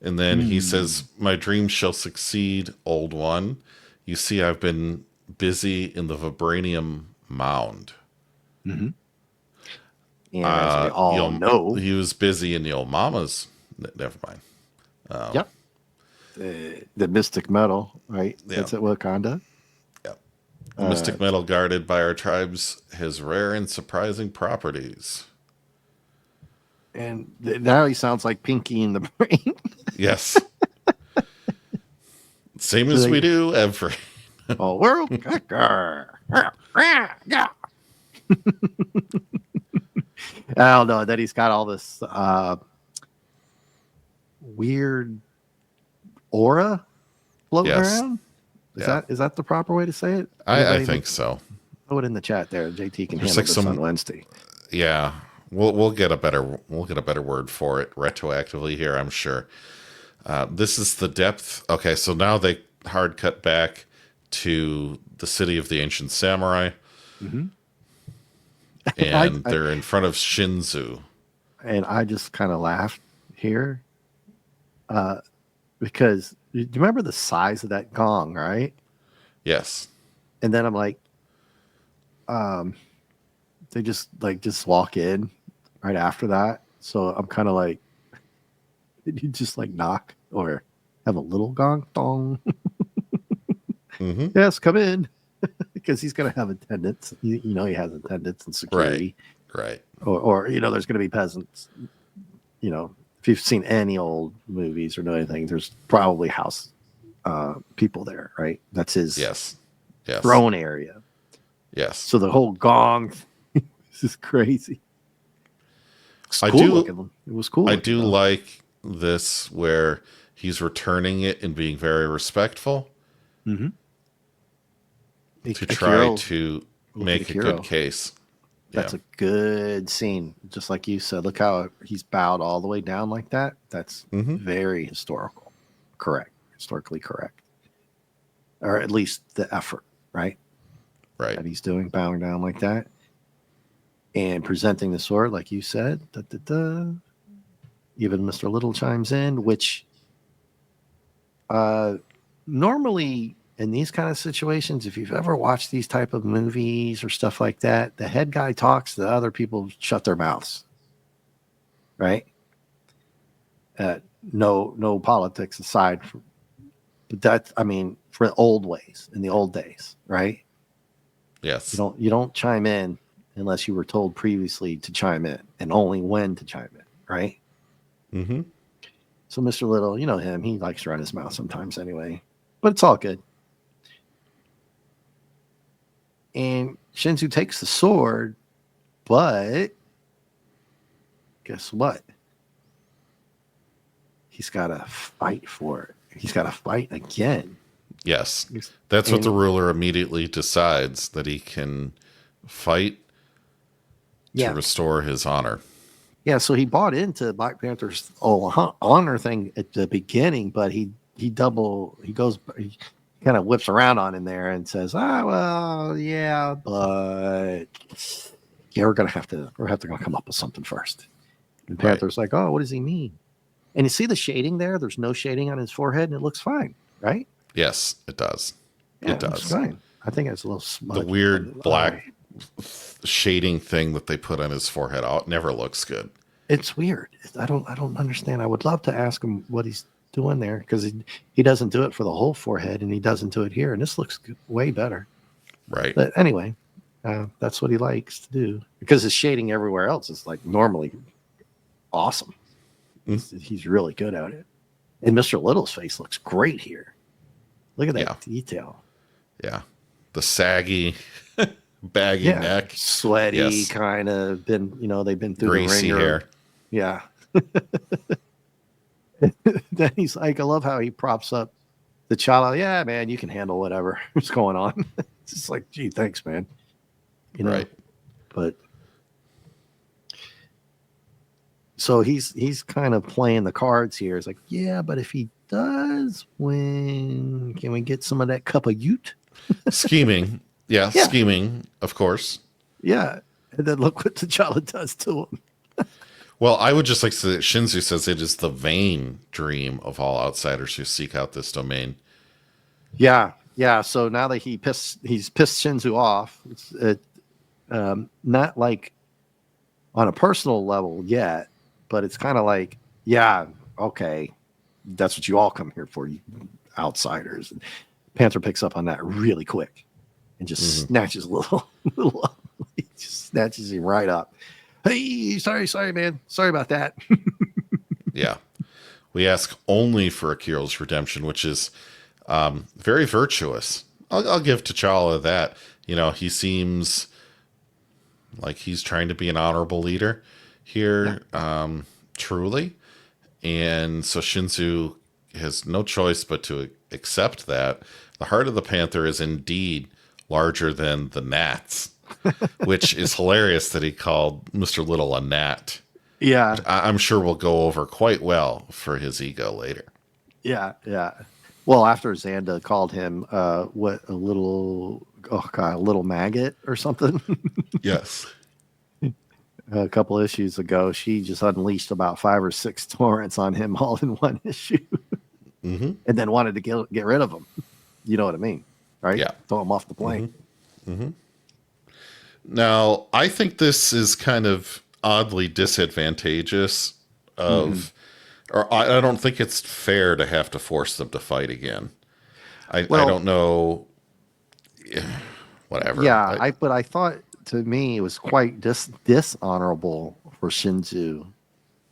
And then he Hmm. says, my dreams shall succeed, old one. You see, I've been busy in the vibranium mound. Hmm. And as we all know, He was busy in the old mama's. Never mind. yep, the mystic metal, right? Yeah. That's at Wakanda. Yeah. The Uh, mystic metal guarded by our tribes has rare and surprising properties. and now he sounds like Pinky in the Brain. Yes. Same So as they, we do every. oh, world, yeah. I don't know that he's got all this weird aura floating Yes. around. Yeah. Is that the proper way to say it? I Anybody think so. throw it in the chat there. JT can There's handle like this on some, Wednesday. yeah. We'll get a better word for it retroactively here, I'm sure. This is the depth. Okay, so now they hard cut back to the city of the ancient samurai, Mm-hmm. and they're in front of Shinzu. And I just kind of laughed here because you remember the size of that gong, right? Yes. And then I'm like, um, they just walk in right after that. So I'm kind of like, did you just like knock or have a little gong dong? Mm-hmm. Yes, come in. Because he's going to have attendants. He has attendants and Right. security. Right. Or there's going to be peasants. If you've seen any old movies or know anything, there's probably house people there, right? That's his Yes. Yes. throne area. Yes. So the whole gong this is crazy. It's I cool do looking. It was cool I looking, do though. like this where he's returning it and being very respectful Mm-hmm. to try Akira, to look at make a good Akira. case. Yeah. That's a good scene. Just like you said, look how he's bowed all the way down like that. That's Mm-hmm. very historically correct, or at least the effort, right? Right. That he's doing, bowing down like that, and presenting the sword, like you said. Da, da, da. Even Mr. Little chimes in, which normally in these kind of situations, if you've ever watched these type of movies or stuff like that, the head guy talks, the other people shut their mouths, right? No politics aside, but for the old ways in the old days, right? Yes. You don't chime in unless you were told previously to chime in, and only when to chime in, right? Mm-hmm. So Mr. Little, you know him, he likes to run his mouth sometimes anyway, but it's all good. And Shinzu takes the sword, but guess what? He's got to fight for it. He's got to fight again. Yes. That's what the ruler immediately decides, that he can fight to restore his honor. Yeah, so he bought into Black Panther's honor thing at the beginning, but he kind of whips around on him there and says, well, yeah, but yeah, we're gonna have to come up with something first. And Panther's like, oh, what does he mean? And you see the shading there? There's no shading on his forehead, and it looks fine, right? Yes, it does. Yeah, It does. looks fine. I think it's a little smudge. The weird black shading thing that they put on his forehead never looks good. It's weird. I don't understand. I would love to ask him what he's doing there, because he doesn't do it for the whole forehead, and he doesn't do it here, and this looks way better. Right. But anyway, that's what he likes to do, because his shading everywhere else is like normally awesome. He's really good at it. And Mr. Little's face looks great here. Look at that detail. Yeah. The saggy, baggy neck. Sweaty, kind of been, they've been through greasy the ringer. hair. Yeah. Then he's like, I love how he props up T'Challa, yeah, man, you can handle whatever is going on. It's just like, gee, thanks, man. You know, Right. but so he's kind of playing the cards here. It's like, yeah, but if he does win, can we get some of that cup of ute? Scheming. Yeah, Yeah, scheming, of course. yeah. And then look what T'Challa does to him. Well, I would just like to say that Shinzu says it is the vain dream of all outsiders who seek out this domain. Yeah, yeah. So now that he's pissed Shinzu off. It's not like on a personal level yet, but it's kind of like, yeah, okay, that's what you all come here for, you outsiders. And Panther picks up on that really quick and just snatches little he just snatches him right up. Hey, sorry, man. Sorry about that. Yeah. We ask only for Akiro's redemption, which is very virtuous. I'll give T'Challa that. You know, he seems like he's trying to be an honorable leader Yeah. here, truly. And so Shinzu has no choice but to accept that. The heart of the panther is indeed larger than the gnats, which is hilarious that he called Mr. Little a gnat. Yeah. I'm sure will go over quite well for his ego later. Yeah. Yeah. Well, after Xanda called him, what a little, oh God, a little maggot or something. Yes. A couple issues ago, she just unleashed about 5 or 6 torrents on him all in one issue, Mm-hmm. and then wanted to get rid of him. You know what I mean, right? Yeah. Throw him off the plane. Mm-hmm. Now, I think this is kind of oddly disadvantageous of, or I don't think it's fair to have to force them to fight again. I Well, don't know. Whatever. yeah, but I thought to me it was quite dishonorable for Shinzu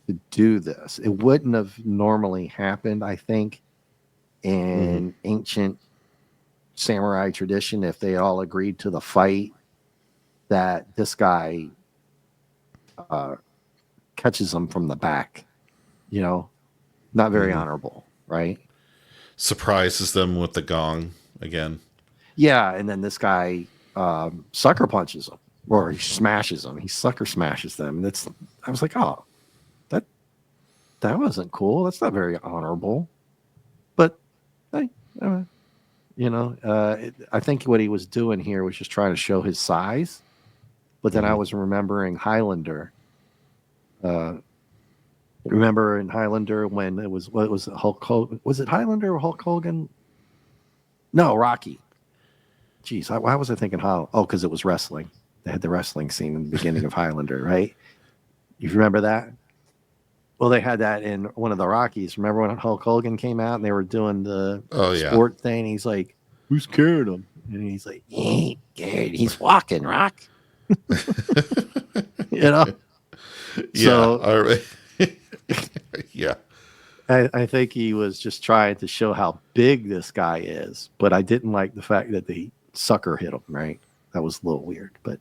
to do this. It wouldn't have normally happened, I think, in ancient samurai tradition if they all agreed to the fight that this guy catches them from the back. You know, not very honorable, right? Surprises them with the gong again. Yeah, and then this guy sucker punches him, or he smashes them. He sucker smashes them. And it's I was like, oh, that wasn't cool. That's not very honorable. But hey, I think what he was doing here was just trying to show his size. But then I was remembering Highlander. Remember in Highlander when it was what was it, Hulk Hogan? Was it Highlander or Hulk Hogan? No, Rocky. Jeez, why was I thinking how? Oh, because it was wrestling. They had the wrestling scene in the beginning of Highlander, right? You remember that? Well, they had that in one of the Rockies. Remember when Hulk Hogan came out and they were doing the sport thing? He's like, "Who's carrying him?" And he's like, "He ain't carried. He's walking, Rock." You know. So, Yeah. I think he was just trying to show how big this guy is, but I didn't like the fact that the sucker hit him. Right, that was a little weird. But,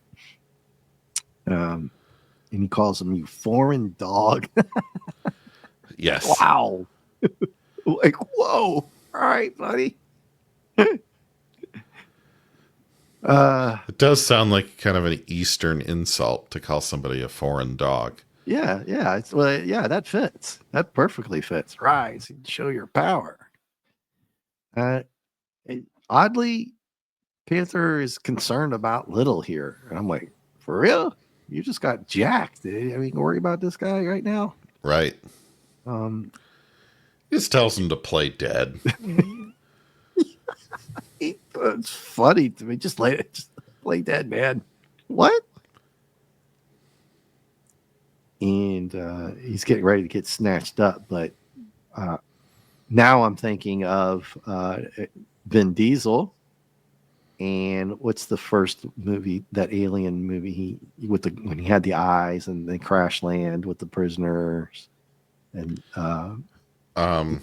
and he calls him "you foreign dog." Yes. Wow, like whoa! All right, buddy. It does sound like kind of an Eastern insult to call somebody a foreign dog. Yeah, that fits. That perfectly fits. Rise and show your power. Uh, oddly, Panther is concerned about Little here, and I'm like, for real? You just got jacked. I mean, worry about this guy right now. Right. He just tells him to play dead. It's funny to me. Just play dead, man. What? And he's getting ready to get snatched up, but now I'm thinking of Vin Diesel. And what's the first movie, that alien movie when he had the eyes and they crash land with the prisoners, and when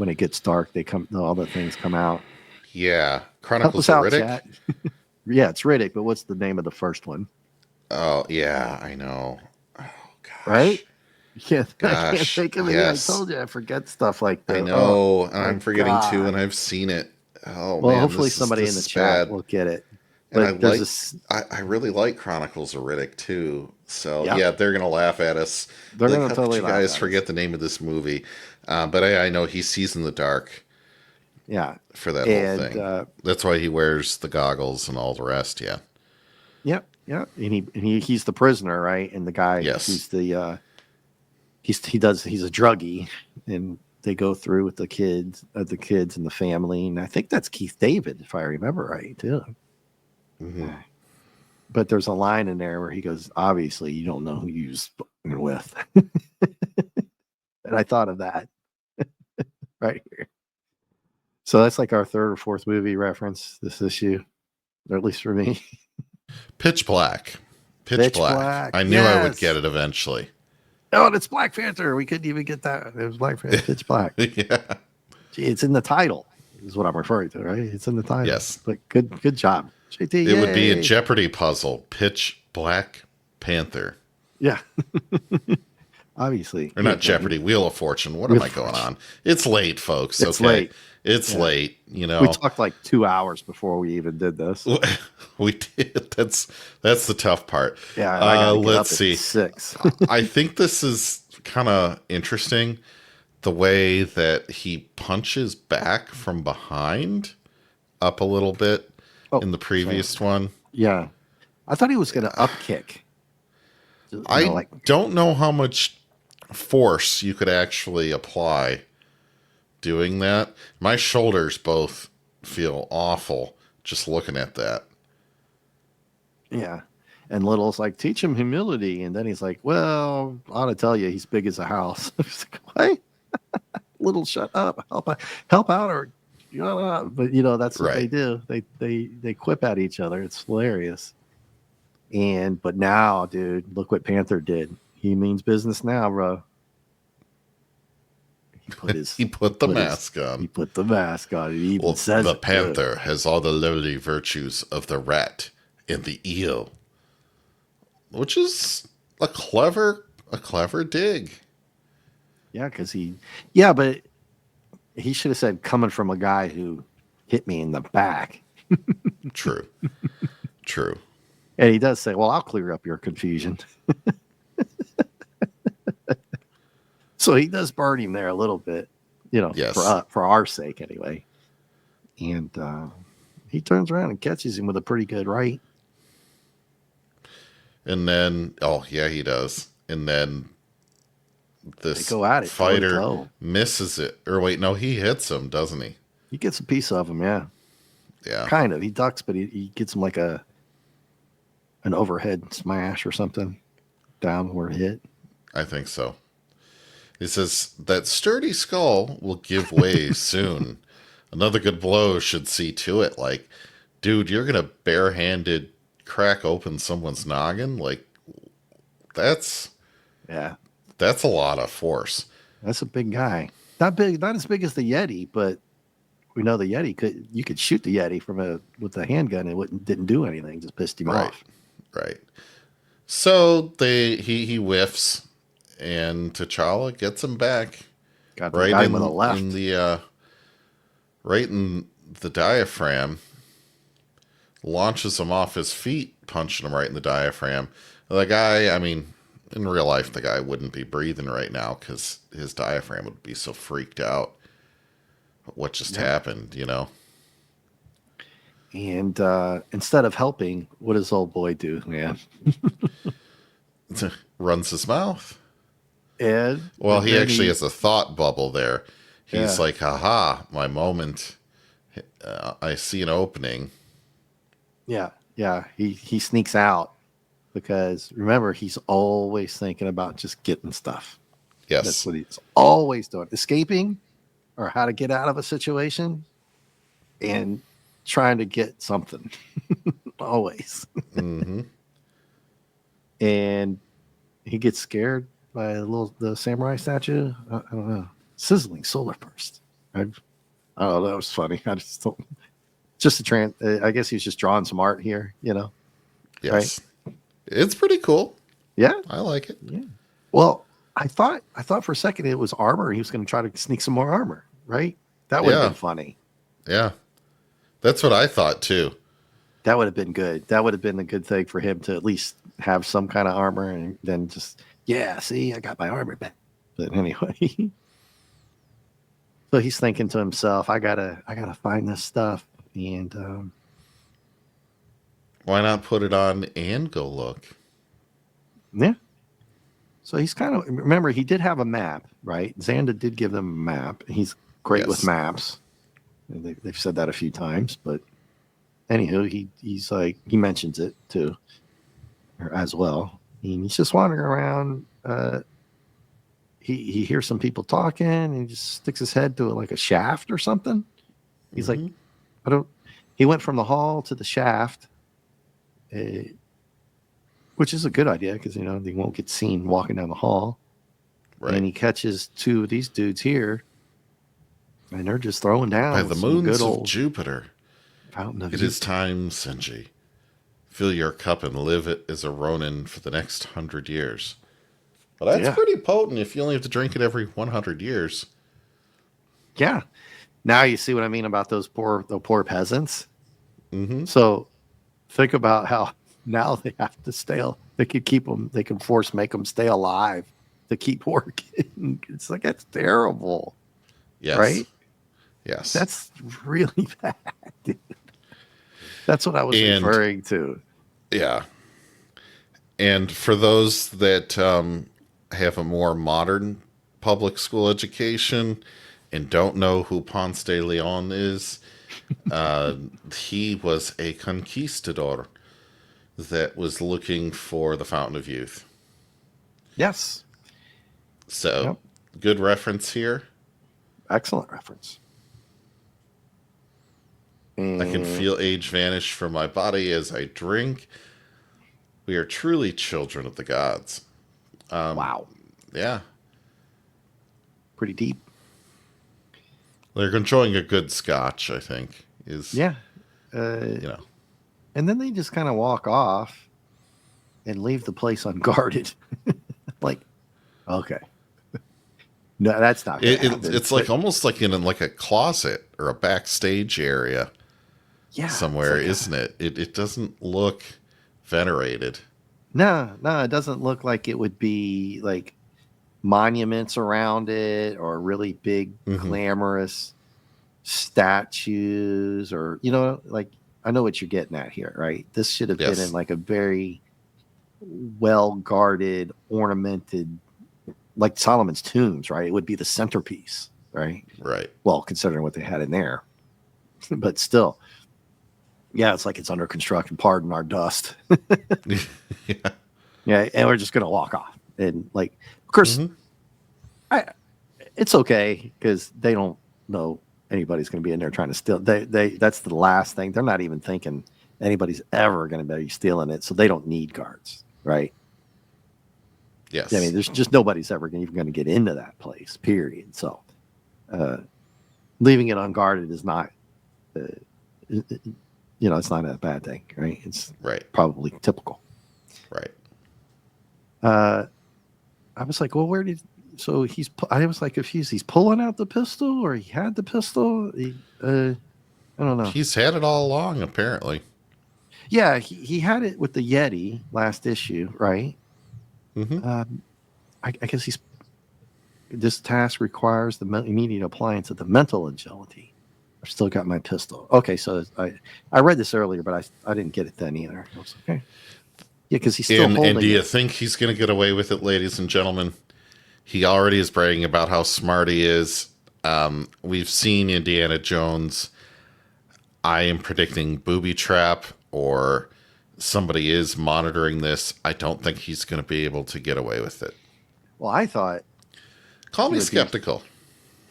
it gets dark, all the things come out. Yeah. Help Chronicles us of out, Riddick. chat. Yeah, it's Riddick, but what's the name of the first one? Oh, yeah, I know. Oh, gosh. Right? I can't Gosh, think of it. Yeah, I yes. told you I forget stuff like I that. Oh know, and my I'm forgetting too, and god. I've seen it. Oh Well, man, hopefully this is somebody in this the is chat bad. will get it. And But there's this. I really like Chronicles of Riddick too. So Yeah, yeah, they're gonna laugh at us. they're Like, gonna how could totally you laugh guys at us. forget the name of this movie? But I know he sees in the dark Yeah, for that whole and thing. That's why he wears the goggles and all the rest. Yeah. yep, yep. He's the prisoner, right? And the guy, Yes. he's the he's a druggie, and they go through with the kids and the family, and I think that's Keith David, if I remember right, too. Hmm. But there's a line in there where he goes, "Obviously, you don't know who you're spoken with," and I thought of that right here. So that's like our third or fourth movie reference this issue, or at least for me. Pitch Black. Pitch Pitch Black. Black, I knew I would get yes. it eventually. Oh, and it's Black Panther. We couldn't even get that. It was Black Panther, Pitch Black. Yeah. Gee, it's in the title, is what I'm referring to, right? It's in the title. Yes. But good job, JT. It would be a Yay! Jeopardy puzzle. Pitch Black Panther. Yeah, obviously. Or Yeah, not Jeopardy, Wheel of Fortune. What Wheel am of I going Fortune. on? It's late, folks. It's Okay. late. It's Yeah, late, you we know. talked like 2 hours before we even did this. We did. That's the tough part. Yeah, and I got to get Let's up at see. 6. I think this is kind of interesting the way that he punches back from behind up a little bit Oh, in the sorry. previous one. Yeah, I thought he was going to up kick. I Like don't know how much force you could actually apply doing that. My shoulders both feel awful just looking at that. yeah. And Little's like, teach him humility, and then he's like, well, I ought to tell you, he's big as a house. He's like, what? Little, shut up, help out, or but that's what they Right. do. They quip at each other. It's hilarious. But now, dude, look what Panther did. He means business now, bro. He put his He put the mask on. he put the mask on. He even Well, says the it too. panther has all the lowly virtues of the rat and the eel, which is a clever dig. Yeah, but he should have said coming from a guy who hit me in the back. True. True. And he does say, well, I'll clear up your confusion. So he does burn him there a little bit, Yes. for our sake anyway. And he turns around and catches him with a pretty good right. And then, oh, yeah, he does. And then They this go at it toe to fighter toe. misses it. Or wait, no, he hits him, doesn't he? He gets a piece of him, yeah. Yeah. Kind of. He ducks, but he gets him like an overhead smash or something down where it hit. I think so. He says, that sturdy skull will give way soon. Another good blow should see to it. Like, dude, you're going to barehanded crack open someone's noggin? Like, that's Yeah. that's a lot of force. That's a big guy. Not big, not as big as the Yeti, but we know the Yeti you could shoot the Yeti with a handgun and it didn't do anything, just pissed him Right. off. Right. So he whiffs and T'Challa gets him back Got right him with a left. in the right in the diaphragm, launches him off his feet, punching him right in the diaphragm. The guy, I mean, in real life, the guy wouldn't be breathing right now because his diaphragm would be so freaked out. What just happened, you know? And instead of helping, what does old boy do, man? Runs his mouth. And Well, and he then actually has a thought bubble there. He's Yeah. like, haha, my moment. I see an opening. yeah, he sneaks out because remember he's always thinking about just getting stuff. That's Yes. what he's always doing, escaping or how to get out of a situation and trying to get something. Always. Hmm. And he gets scared by the samurai statue. I don't know. Sizzling solar burst. I don't know. That was funny. I just don't. Just a I guess he's just drawing some art here. Right? Yes. It's pretty cool. Yeah. I like it. Yeah. Well, I thought for a second it was armor. He was going to try to sneak some more armor, right? That would have Yeah, been funny. yeah. That's what I thought too. That would have been good. That would have been a good thing for him to at least have some kind of armor, and then just, yeah, see, I got my armor back. But anyway, so he's thinking to himself, I gotta find this stuff, and Why not put it on and go look? yeah. So he's kind of, remember, he did have a map, right? Xanda did give them a map. He's great with Yes. maps. They've said that a few times, but anywho, he's like, he mentions it too, or as well. And he's just wandering around. He hears some people talking, and he just sticks his head to like a shaft or something. He's like, Mhm. I don't. He went from the hall to the shaft, which is a good idea because they won't get seen walking down the hall. Right. And he catches two of these dudes here, and they're just throwing By down the some moons good of old Jupiter, fountain of it youth. is time, Senji. Fill your cup and live it as a Ronin for the next 100 years. Well, that's Yeah, pretty potent if you only have to drink it every 100 years. yeah. Now you see what I mean about the poor peasants. Mm-hmm. So think about how now they have to stay. They could keep them. They can make them stay alive to keep working. It's like that's terrible, Yes. right? Yes. That's really bad. Dude. That's what I was And referring to. yeah. And for those that have a more modern public school education and don't know who Ponce de Leon is, uh, he was a conquistador that was looking for the Fountain of Youth. Yes. So, Yep. good reference here. Excellent reference. I can And feel age vanish from my body as I drink. We are truly children of the gods. wow, Yeah. pretty deep. They're enjoying a good scotch, I think, is, Yeah. you know. And then they just kind of walk off and leave the place unguarded. Like, okay. No, that's not going to happen. It's like almost like in like a closet or a backstage area Yeah, somewhere, like isn't it? It doesn't look venerated. no, it doesn't look like it would be like monuments around it or really big, Hmm. glamorous statues or, like I know what you're getting at here, right? This should have been in Yes. like a very well guarded, ornamented, like Solomon's tombs, right? It would be the centerpiece, right? Right. Well, considering what they had in there, but still, yeah, it's like it's under construction. Pardon our dust. Yeah. Yeah, and we're just gonna walk off. And like, of course, Hmm. it's okay because they don't know anybody's gonna be in there trying to steal. They that's the last thing. They're not even thinking anybody's ever gonna be stealing it, so they don't need guards, right? Yes. I mean, there's just nobody's ever even going to get into that place. Period. So, uh, leaving it unguarded is not, it's not a bad thing, right? It's Right. probably typical. Right. I was like, well, where did? So I was like confused. He's pulling out the pistol, or he had the pistol. I don't know. He's had it all along, apparently. Yeah, he had it with the Yeti last issue, right? Hmm. I guess this task requires the immediate appliance of the mental agility. I've still got my pistol. Okay, so I read this earlier, but I didn't get it then either. I was like, okay. Yeah, because he's still holding And do you it. think he's going to get away with it, ladies and gentlemen? He already is bragging about how smart he is. We've seen Indiana Jones. I am predicting booby trap or somebody is monitoring this. I don't think he's going to be able to get away with it. Well, I thought Call me he would be skeptical.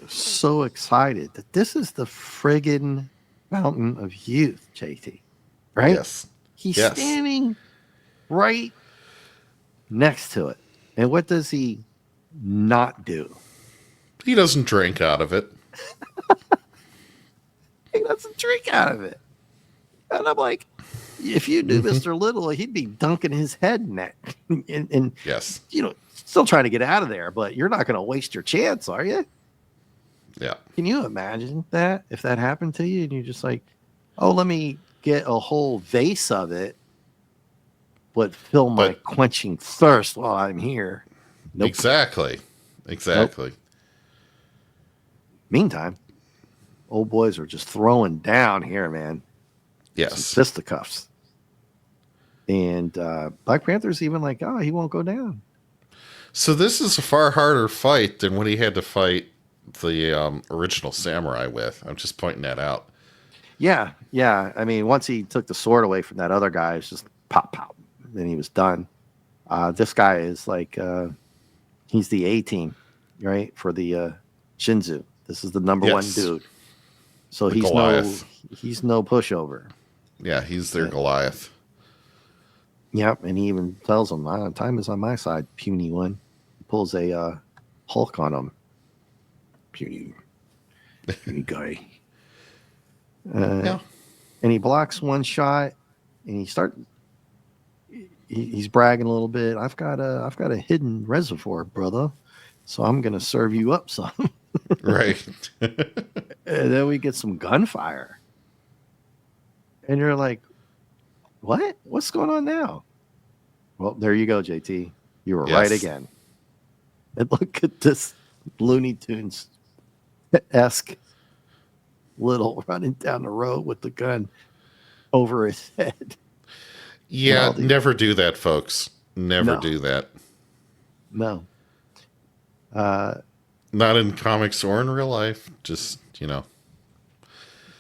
so excited that this is the friggin' fountain of youth, JT. Right? Yes. He's Yes. standing right next to it. And what does he not do? He doesn't drink out of it. He doesn't drink out of it. And I'm like, if you knew Mr. Little, he'd be dunking his head in that. And Yes. still trying to get out of there, but you're not going to waste your chance, are you? Yeah. Can you imagine that if that happened to you and you're just like, oh, let me get a whole vase of it, but fill my But quenching thirst while I'm here? Nope. exactly. Nope. Exactly. Meantime, old boys are just throwing down here, man. Some Yes. fisticuffs. And Black Panther's even like, oh, he won't go down. So this is a far harder fight than what he had to fight the original samurai with. I'm just pointing that out. Yeah, yeah. I mean, once he took the sword away from that other guy, it's just pop, pop, and he was done. This guy is like, he's the A team, right, for the Shinzu. This is the number one Yes. dude. So The Goliath. he's no pushover. Yeah, he's their Yeah. Goliath. Yep, and he even tells him, "Time is on my side, puny one." He pulls a Hulk on him, puny guy. Yeah. And he blocks one shot, and he's bragging a little bit. I've got a hidden reservoir, brother. So I'm gonna serve you up some. Right. And then we get some gunfire. And you're like, what? What's going on now? Well, there you go, JT. You were right Yes. again. And look at this Looney Tunes esque little running down the road with the gun over his head. Yeah, Well, the- never do that, folks. Never No. do that. No. Not in comics or in real life. Just, you know.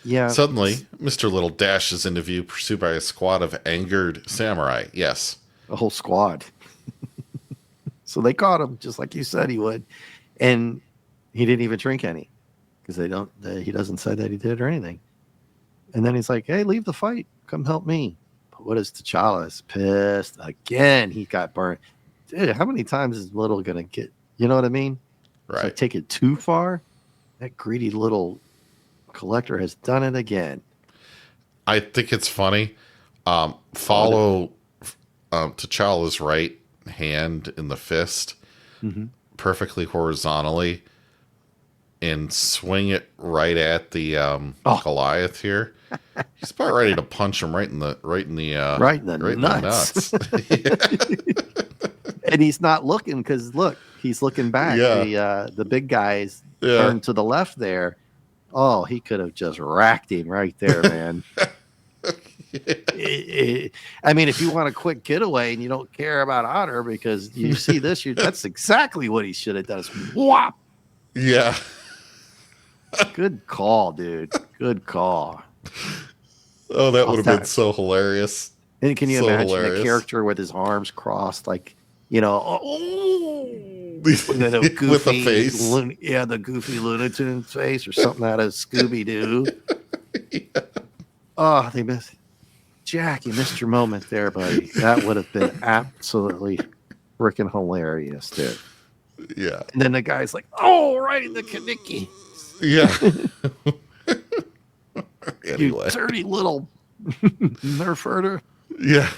Yeah. Suddenly, Mr. Little dashes into view, pursued by a squad of angered samurai. Yes. A whole squad. So they caught him just like you said he would. And he didn't even drink any because he doesn't say that he did or anything. And then he's like, hey, leave the fight. Come help me. But what is T'Challa? Is pissed again. He got burned. Dude, how many times is Little going to get, you know what I mean? Right. So I take it too far. That greedy little collector has done it again. I think it's funny. Follow T'Challa's right hand in the fist perfectly horizontally and swing it right at the Goliath here. He's about ready to punch him right in the nuts. And he's not looking because look, he's looking back. Yeah. The big guy's turned to the left there. Oh, he could have just racked him right there, man. I mean, if you want a quick getaway and you don't care about honor because you see this, that's exactly what he should have done. Is whop. Yeah. Good call, dude. Good call. Oh, that would have been so hilarious. And can you So imagine hilarious. a character with his arms crossed, like, you know, With a face. The goofy Looney Tunes face or something out of Scooby Doo. Yeah. Oh, they missed. Jack, you missed your moment there, buddy. That would have been absolutely freaking hilarious, dude. Yeah. And then the guy's like, oh, right in the Kaniki. Yeah. You dirty little nerf herder. Yeah.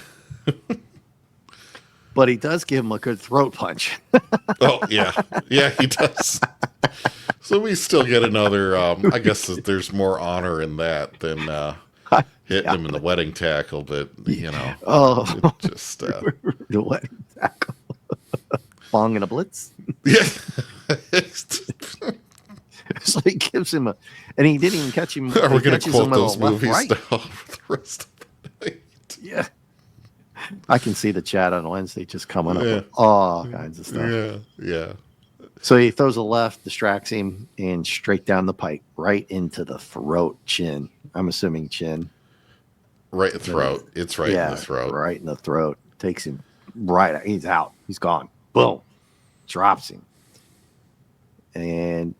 But he does give him a good throat punch. Oh, yeah. Yeah, he does. So we still get another, I guess that there's more honor in that than hitting him in the wedding tackle, but, you know. Oh. It just... The wedding tackle. Bong and a blitz. Yeah. So he gives him and he didn't even catch him. Are we going to quote him with those a left, movies right. now for the rest of the night? Yeah. I can see the chat on Wednesday just coming up with all kinds of stuff. Yeah, yeah. So he throws a left, distracts him, and straight down the pipe, right into the throat, chin. I'm assuming chin. Right in the throat. It's right in the throat. Right in the throat. Takes him right out. He's out. He's gone. Boom. Drops him. And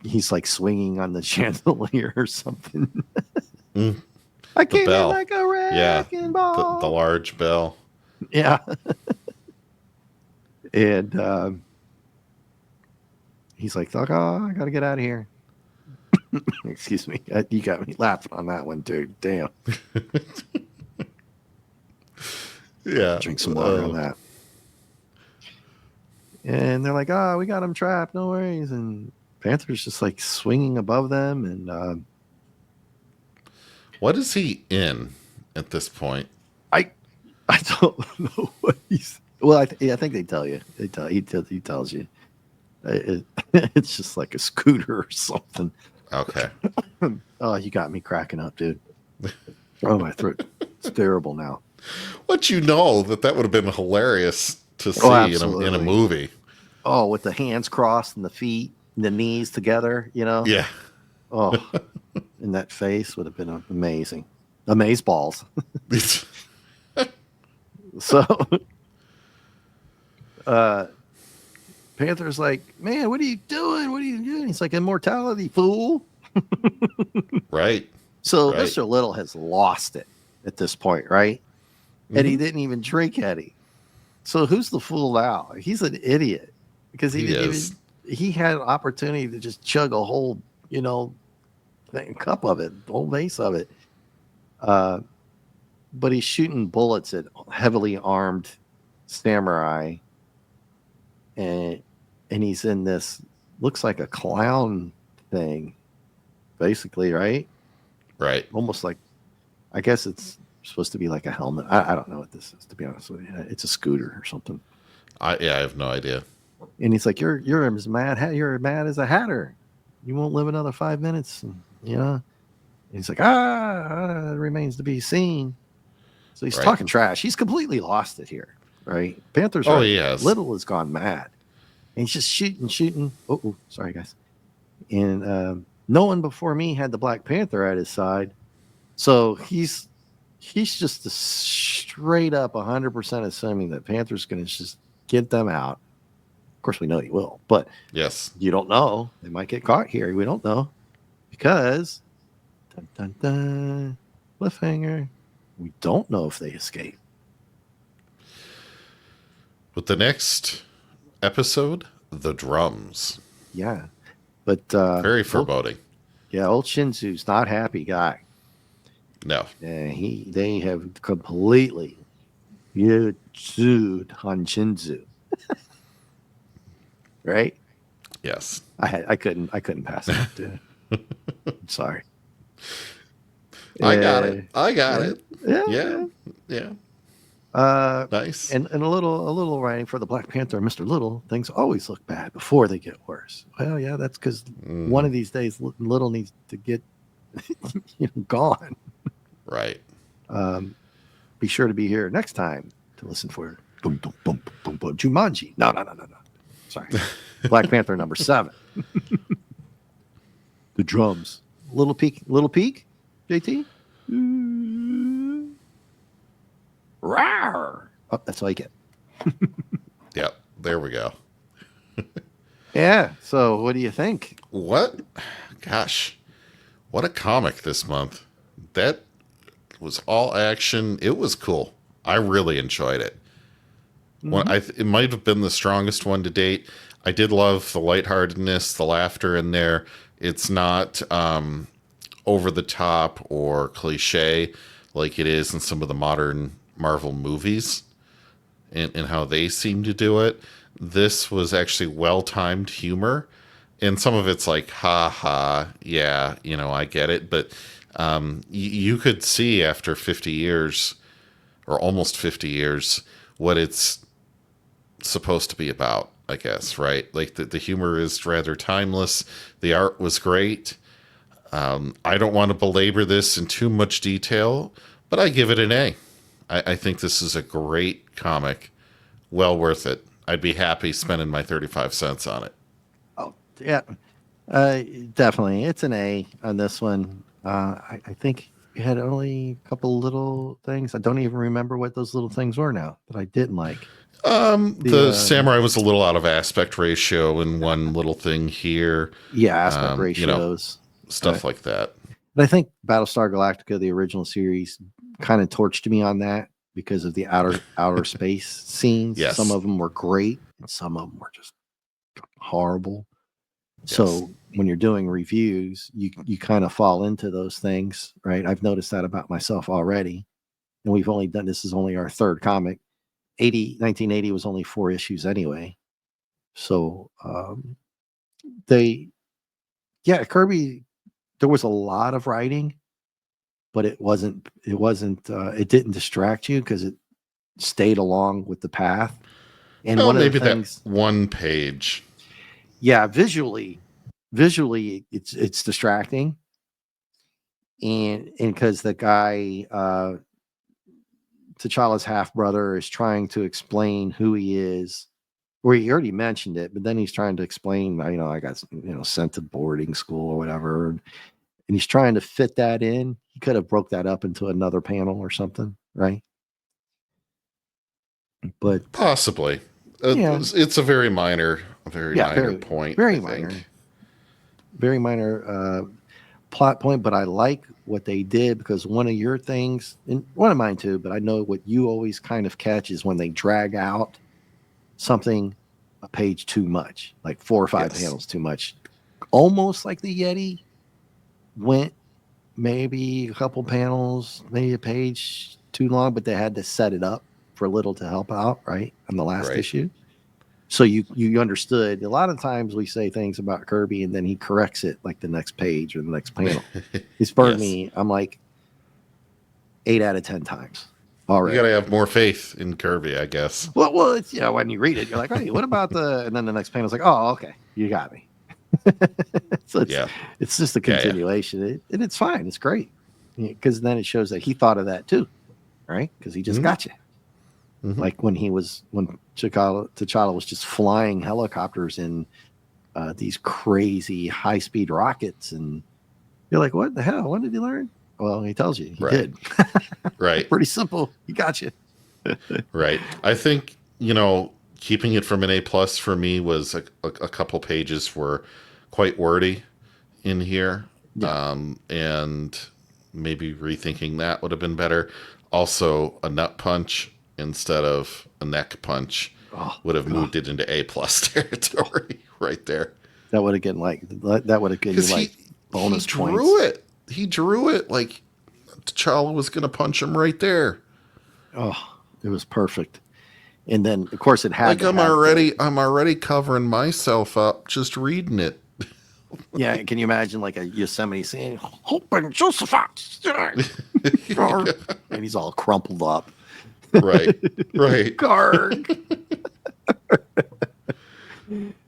he's like swinging on the chandelier or something. I came in like a wrecking ball. The large bell. Yeah. And he's like, oh, I got to get out of here. Excuse me. You got me laughing on that one, dude. Damn. Yeah. Drink some water on that. And they're like, "Oh, we got him trapped. No worries." And Panther's just like swinging above them, and What is he in at this point? I I don't know what he's. Well, I think they tell you. He tells you. It's just like a scooter or something. Okay. Oh, you got me cracking up, dude. Oh, my throat. It's terrible now. What you know that would have been hilarious to Oh, see in a absolutely. movie. Oh, with the hands crossed and the feet and the knees together, Yeah. Oh, and that face would have been amazing. Amaze balls. So uh Panther's like, "Man, what are you doing? What are you doing?" He's like, "Immortality, fool." Right. So Right. Mr. Little has lost it at this point, right? And he Mhm. didn't even drink any. So who's the fool now? He's an idiot because he He didn't is. even he had an opportunity to just chug a whole, cup of it, whole vase of it. Uh, but he's shooting bullets at heavily armed samurai, and he's in this looks like a clown thing, basically, right? Right. Almost like I guess it's supposed to be like a helmet. I don't know what this is, to be honest with you. It's a scooter or something. I have no idea. And he's like, "You're as mad. You're mad as a hatter. You won't live another 5 minutes." And, and he's like, it remains to be seen. So he's Right. talking trash. He's completely lost it here, right? Panther's Oh, right. he has. Little has gone mad. And he's just shooting. Oh, sorry, guys. And no one before me had the Black Panther at his side. So he's just a straight up 100% assuming that Panther's going to just get them out. Of course, we know he will, but Yes. you don't know. They might get caught here. We don't know because dun, dun, dun, cliffhanger. We don't know if they escape. With the next episode, the drums. Yeah, but Very foreboding. old Shinzu's not happy guy. No. They have completely sued on Shinzu, right? Yes. I couldn't pass it up, dude. I'm sorry. I got it. I got Yeah, it. yeah, Yeah. yeah. Yeah. Nice. And a little writing for the Black Panther and Mr. Little, things always look bad before they get worse. Well, yeah, that's because one of these days Little needs to get gone. Right. Be sure to be here next time to listen for boom boom boom boom boom Jumanji. No. Sorry, Black Panther number 7. The drums. Little peek, JT. Rawr. Oh, that's all you get. Yep. There we go. Yeah. So, what do you think? What? Gosh. What a comic this month. That was all action. It was cool. I really enjoyed it. It might have been the strongest one to date. I did love the lightheartedness, the laughter in there. It's not over the top or cliche like it is in some of the modern Marvel movies and how they seem to do it. This was actually well timed humor. And some of it's like, ha ha, yeah, I get it. But you could see after 50 years or almost 50 years what it's supposed to be about, I guess, right? Like the humor is rather timeless. The art was great. I don't want to belabor this in too much detail, but I give it an A. I think this is a great comic. Well worth it. I'd be happy spending my 35 cents on it. Oh, yeah. Definitely. It's an A on this one. I think it had only a couple little things. I don't even remember what those little things were now that I didn't like. The samurai was a little out of aspect ratio in one little thing here. Yeah, aspect ratios. Stuff like that. But I think Battlestar Galactica, the original series, kind of torched me on that because of the outer space scenes. Yes. Some of them were great, and some of them were just horrible. Yes. So when you're doing reviews, you kind of fall into those things, right? I've noticed that about myself already. And we've only done this is only our third comic. 1980 was only 4 issues anyway. So they, yeah, Kirby. There was a lot of writing, but it didn't distract you because it stayed along with the path. And Well, one of the maybe that things, one page. yeah, visually, it's distracting, and because the guy, T'Challa's half brother, is trying to explain who he is. Where he already mentioned it, but then he's trying to explain, I got sent to boarding school or whatever, and he's trying to fit that in. He could have broke that up into another panel or something, right? But Possibly. yeah, It's a very yeah, minor point, I very minor, think. very minor plot point. But I like what they did because one of your things, and one of mine too, but I know what you always kind of catch is when they drag out something a page too much, like 4 or 5 Yes. panels too much, almost like the Yeti went maybe a couple panels, maybe a page too long, but they had to set it up for a little to help out, right? On the last Right. issue. So you understood. A lot of times we say things about Kirby and then he corrects it like the next page or the next panel. He's burned Yes. me, I'm like 8 out of 10 times You got to already. have more faith in Kirby, I guess. Well, it's when you read it, you're like, hey, what about the? And then the next panel's like, oh, okay, you got me. So Yeah. it's just a Yeah. Yeah. continuation, and it's fine. It's great because then it shows that he thought of that too, right? Because he just Mm-hmm. got you. Mm-hmm. Like when T'Challa was just flying helicopters in these crazy high speed rockets, and you're like, what the hell? When did he learn? Well, he tells you he Right. did. Right. Pretty simple. He got you. Right. I think, keeping it from an A plus for me was a couple pages were quite wordy in here. Yeah. And maybe rethinking that would have been better. Also, a nut punch instead of a neck punch Oh would have god, moved it into A plus territory right there. that would have given you Because like he bonus drew points. it. He drew it like T'Challa was going to punch him right there. Oh, it was perfect. And then of course it had Like to have the I'm already covering myself up just reading it. yeah. Can you imagine like a Yosemite scene? Hope and Josephat, and he's all crumpled up. Right. Right. Garg.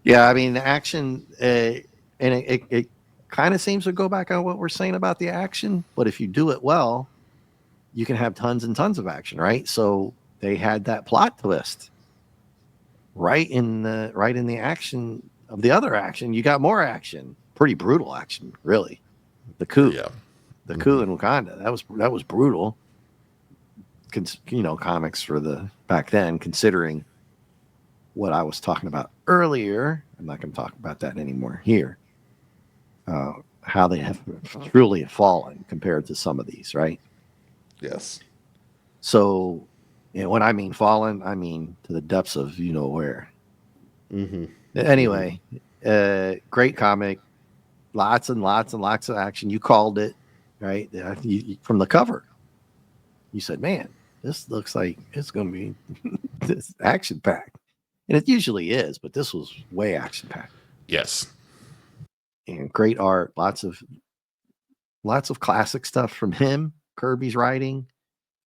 Yeah, I mean, the action, and it kind of seems to go back on what we're saying about the action. But if you do it well, you can have tons and tons of action, right? So they had that plot twist right in the action of the other action. You got more action, pretty brutal action, really. The coup, Yeah. the coup Mm-hmm. in Wakanda, that was brutal. Comics for the back then, considering what I was talking about earlier. I'm not going to talk about that anymore here. How they have truly fallen compared to some of these, right? Yes. So, when I mean fallen, I mean to the depths of where. Mm-hmm. Mm-hmm. Anyway, great comic, lots and lots and lots of action. You called it, right? From the cover, you said, "Man, this looks like it's going to be this action packed," and it usually is, but this was way action packed Yes. and great art. Lots of classic stuff from him. Kirby's writing,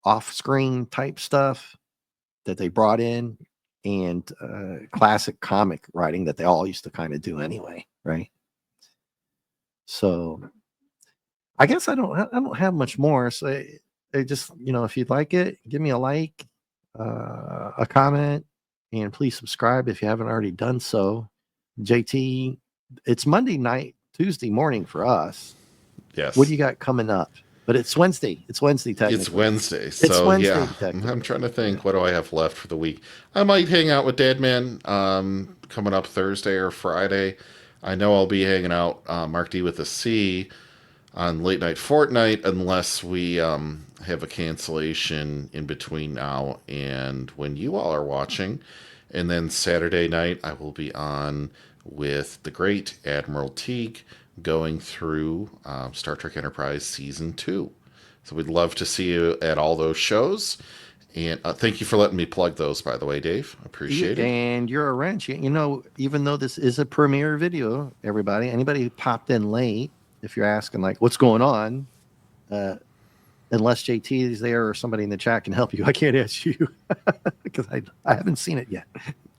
off screen type stuff that they brought in, and classic comic writing that they all used to kind of do anyway, right? So I guess I don't have much more. So I just if you'd like it, give me a like, a comment, and please subscribe if you haven't already done so. JT, it's Monday night, Tuesday morning for us. What do Yes. you got coming up? But it's Wednesday. It's Wednesday It's technically. Wednesday. It's So Wednesday yeah. I'm technically. trying to Yeah. think what do I have left for the week. I might hang out with Dadman coming up Thursday or Friday. I know I'll be hanging out Mark D with a C on late night Fortnite unless we have a cancellation in between now and when you all are watching. And then Saturday night, I will be on with the great Admiral Teague going through Star Trek Enterprise Season 2. So we'd love to see you at all those shows. And thank you for letting me plug those, by the way, Dave. Appreciate it. And you're a wrench. You know, even though this is a premiere video, everybody, anybody who popped in late, if you're asking like what's going on, uh, unless JT is there or somebody in the chat can help you, I can't ask you because I haven't seen it yet.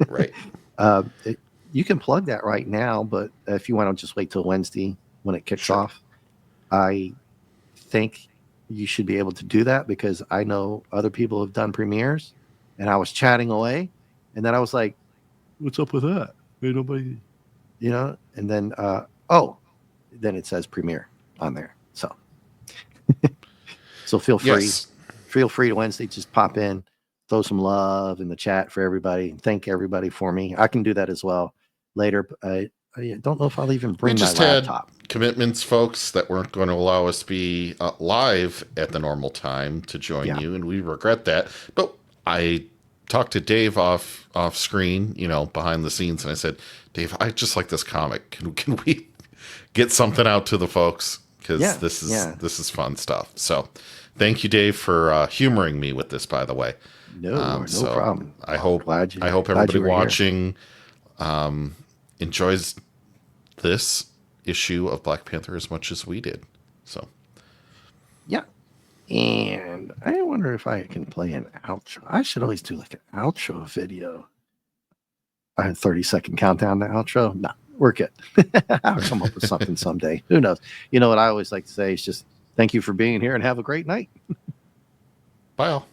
Right. You can plug that right now, but if you want to just wait till Wednesday when it kicks off, I think you should be able to do that because I know other people have done premieres, and I was chatting away, and then I was like, "What's up with that? Ain't nobody, you know?" And then, then it says premiere on there. So feel free, Yes. feel free to Wednesday just pop in, throw some love in the chat for everybody, and thank everybody for me. I can do that as well later. But I don't know if I'll even We bring my just had laptop. commitments, folks, that weren't going to allow us to be live at the normal time to join Yeah. you, and we regret that. But I talked to Dave off screen, behind the scenes, and I said, Dave, I just like this comic. Can we get something out to the folks? Because this is fun stuff. So, thank you, Dave, for humoring me with this. By the way, No problem. I hope Glad everybody you were here. watching enjoys this issue of Black Panther as much as we did. So, Yeah. And I wonder if I can play an outro. I should always do like an outro video. I had 30-second countdown to outro. No, we're good. I'll come up with something someday. Who knows? You know what I always like to say is just thank you for being here and have a great night. bye all.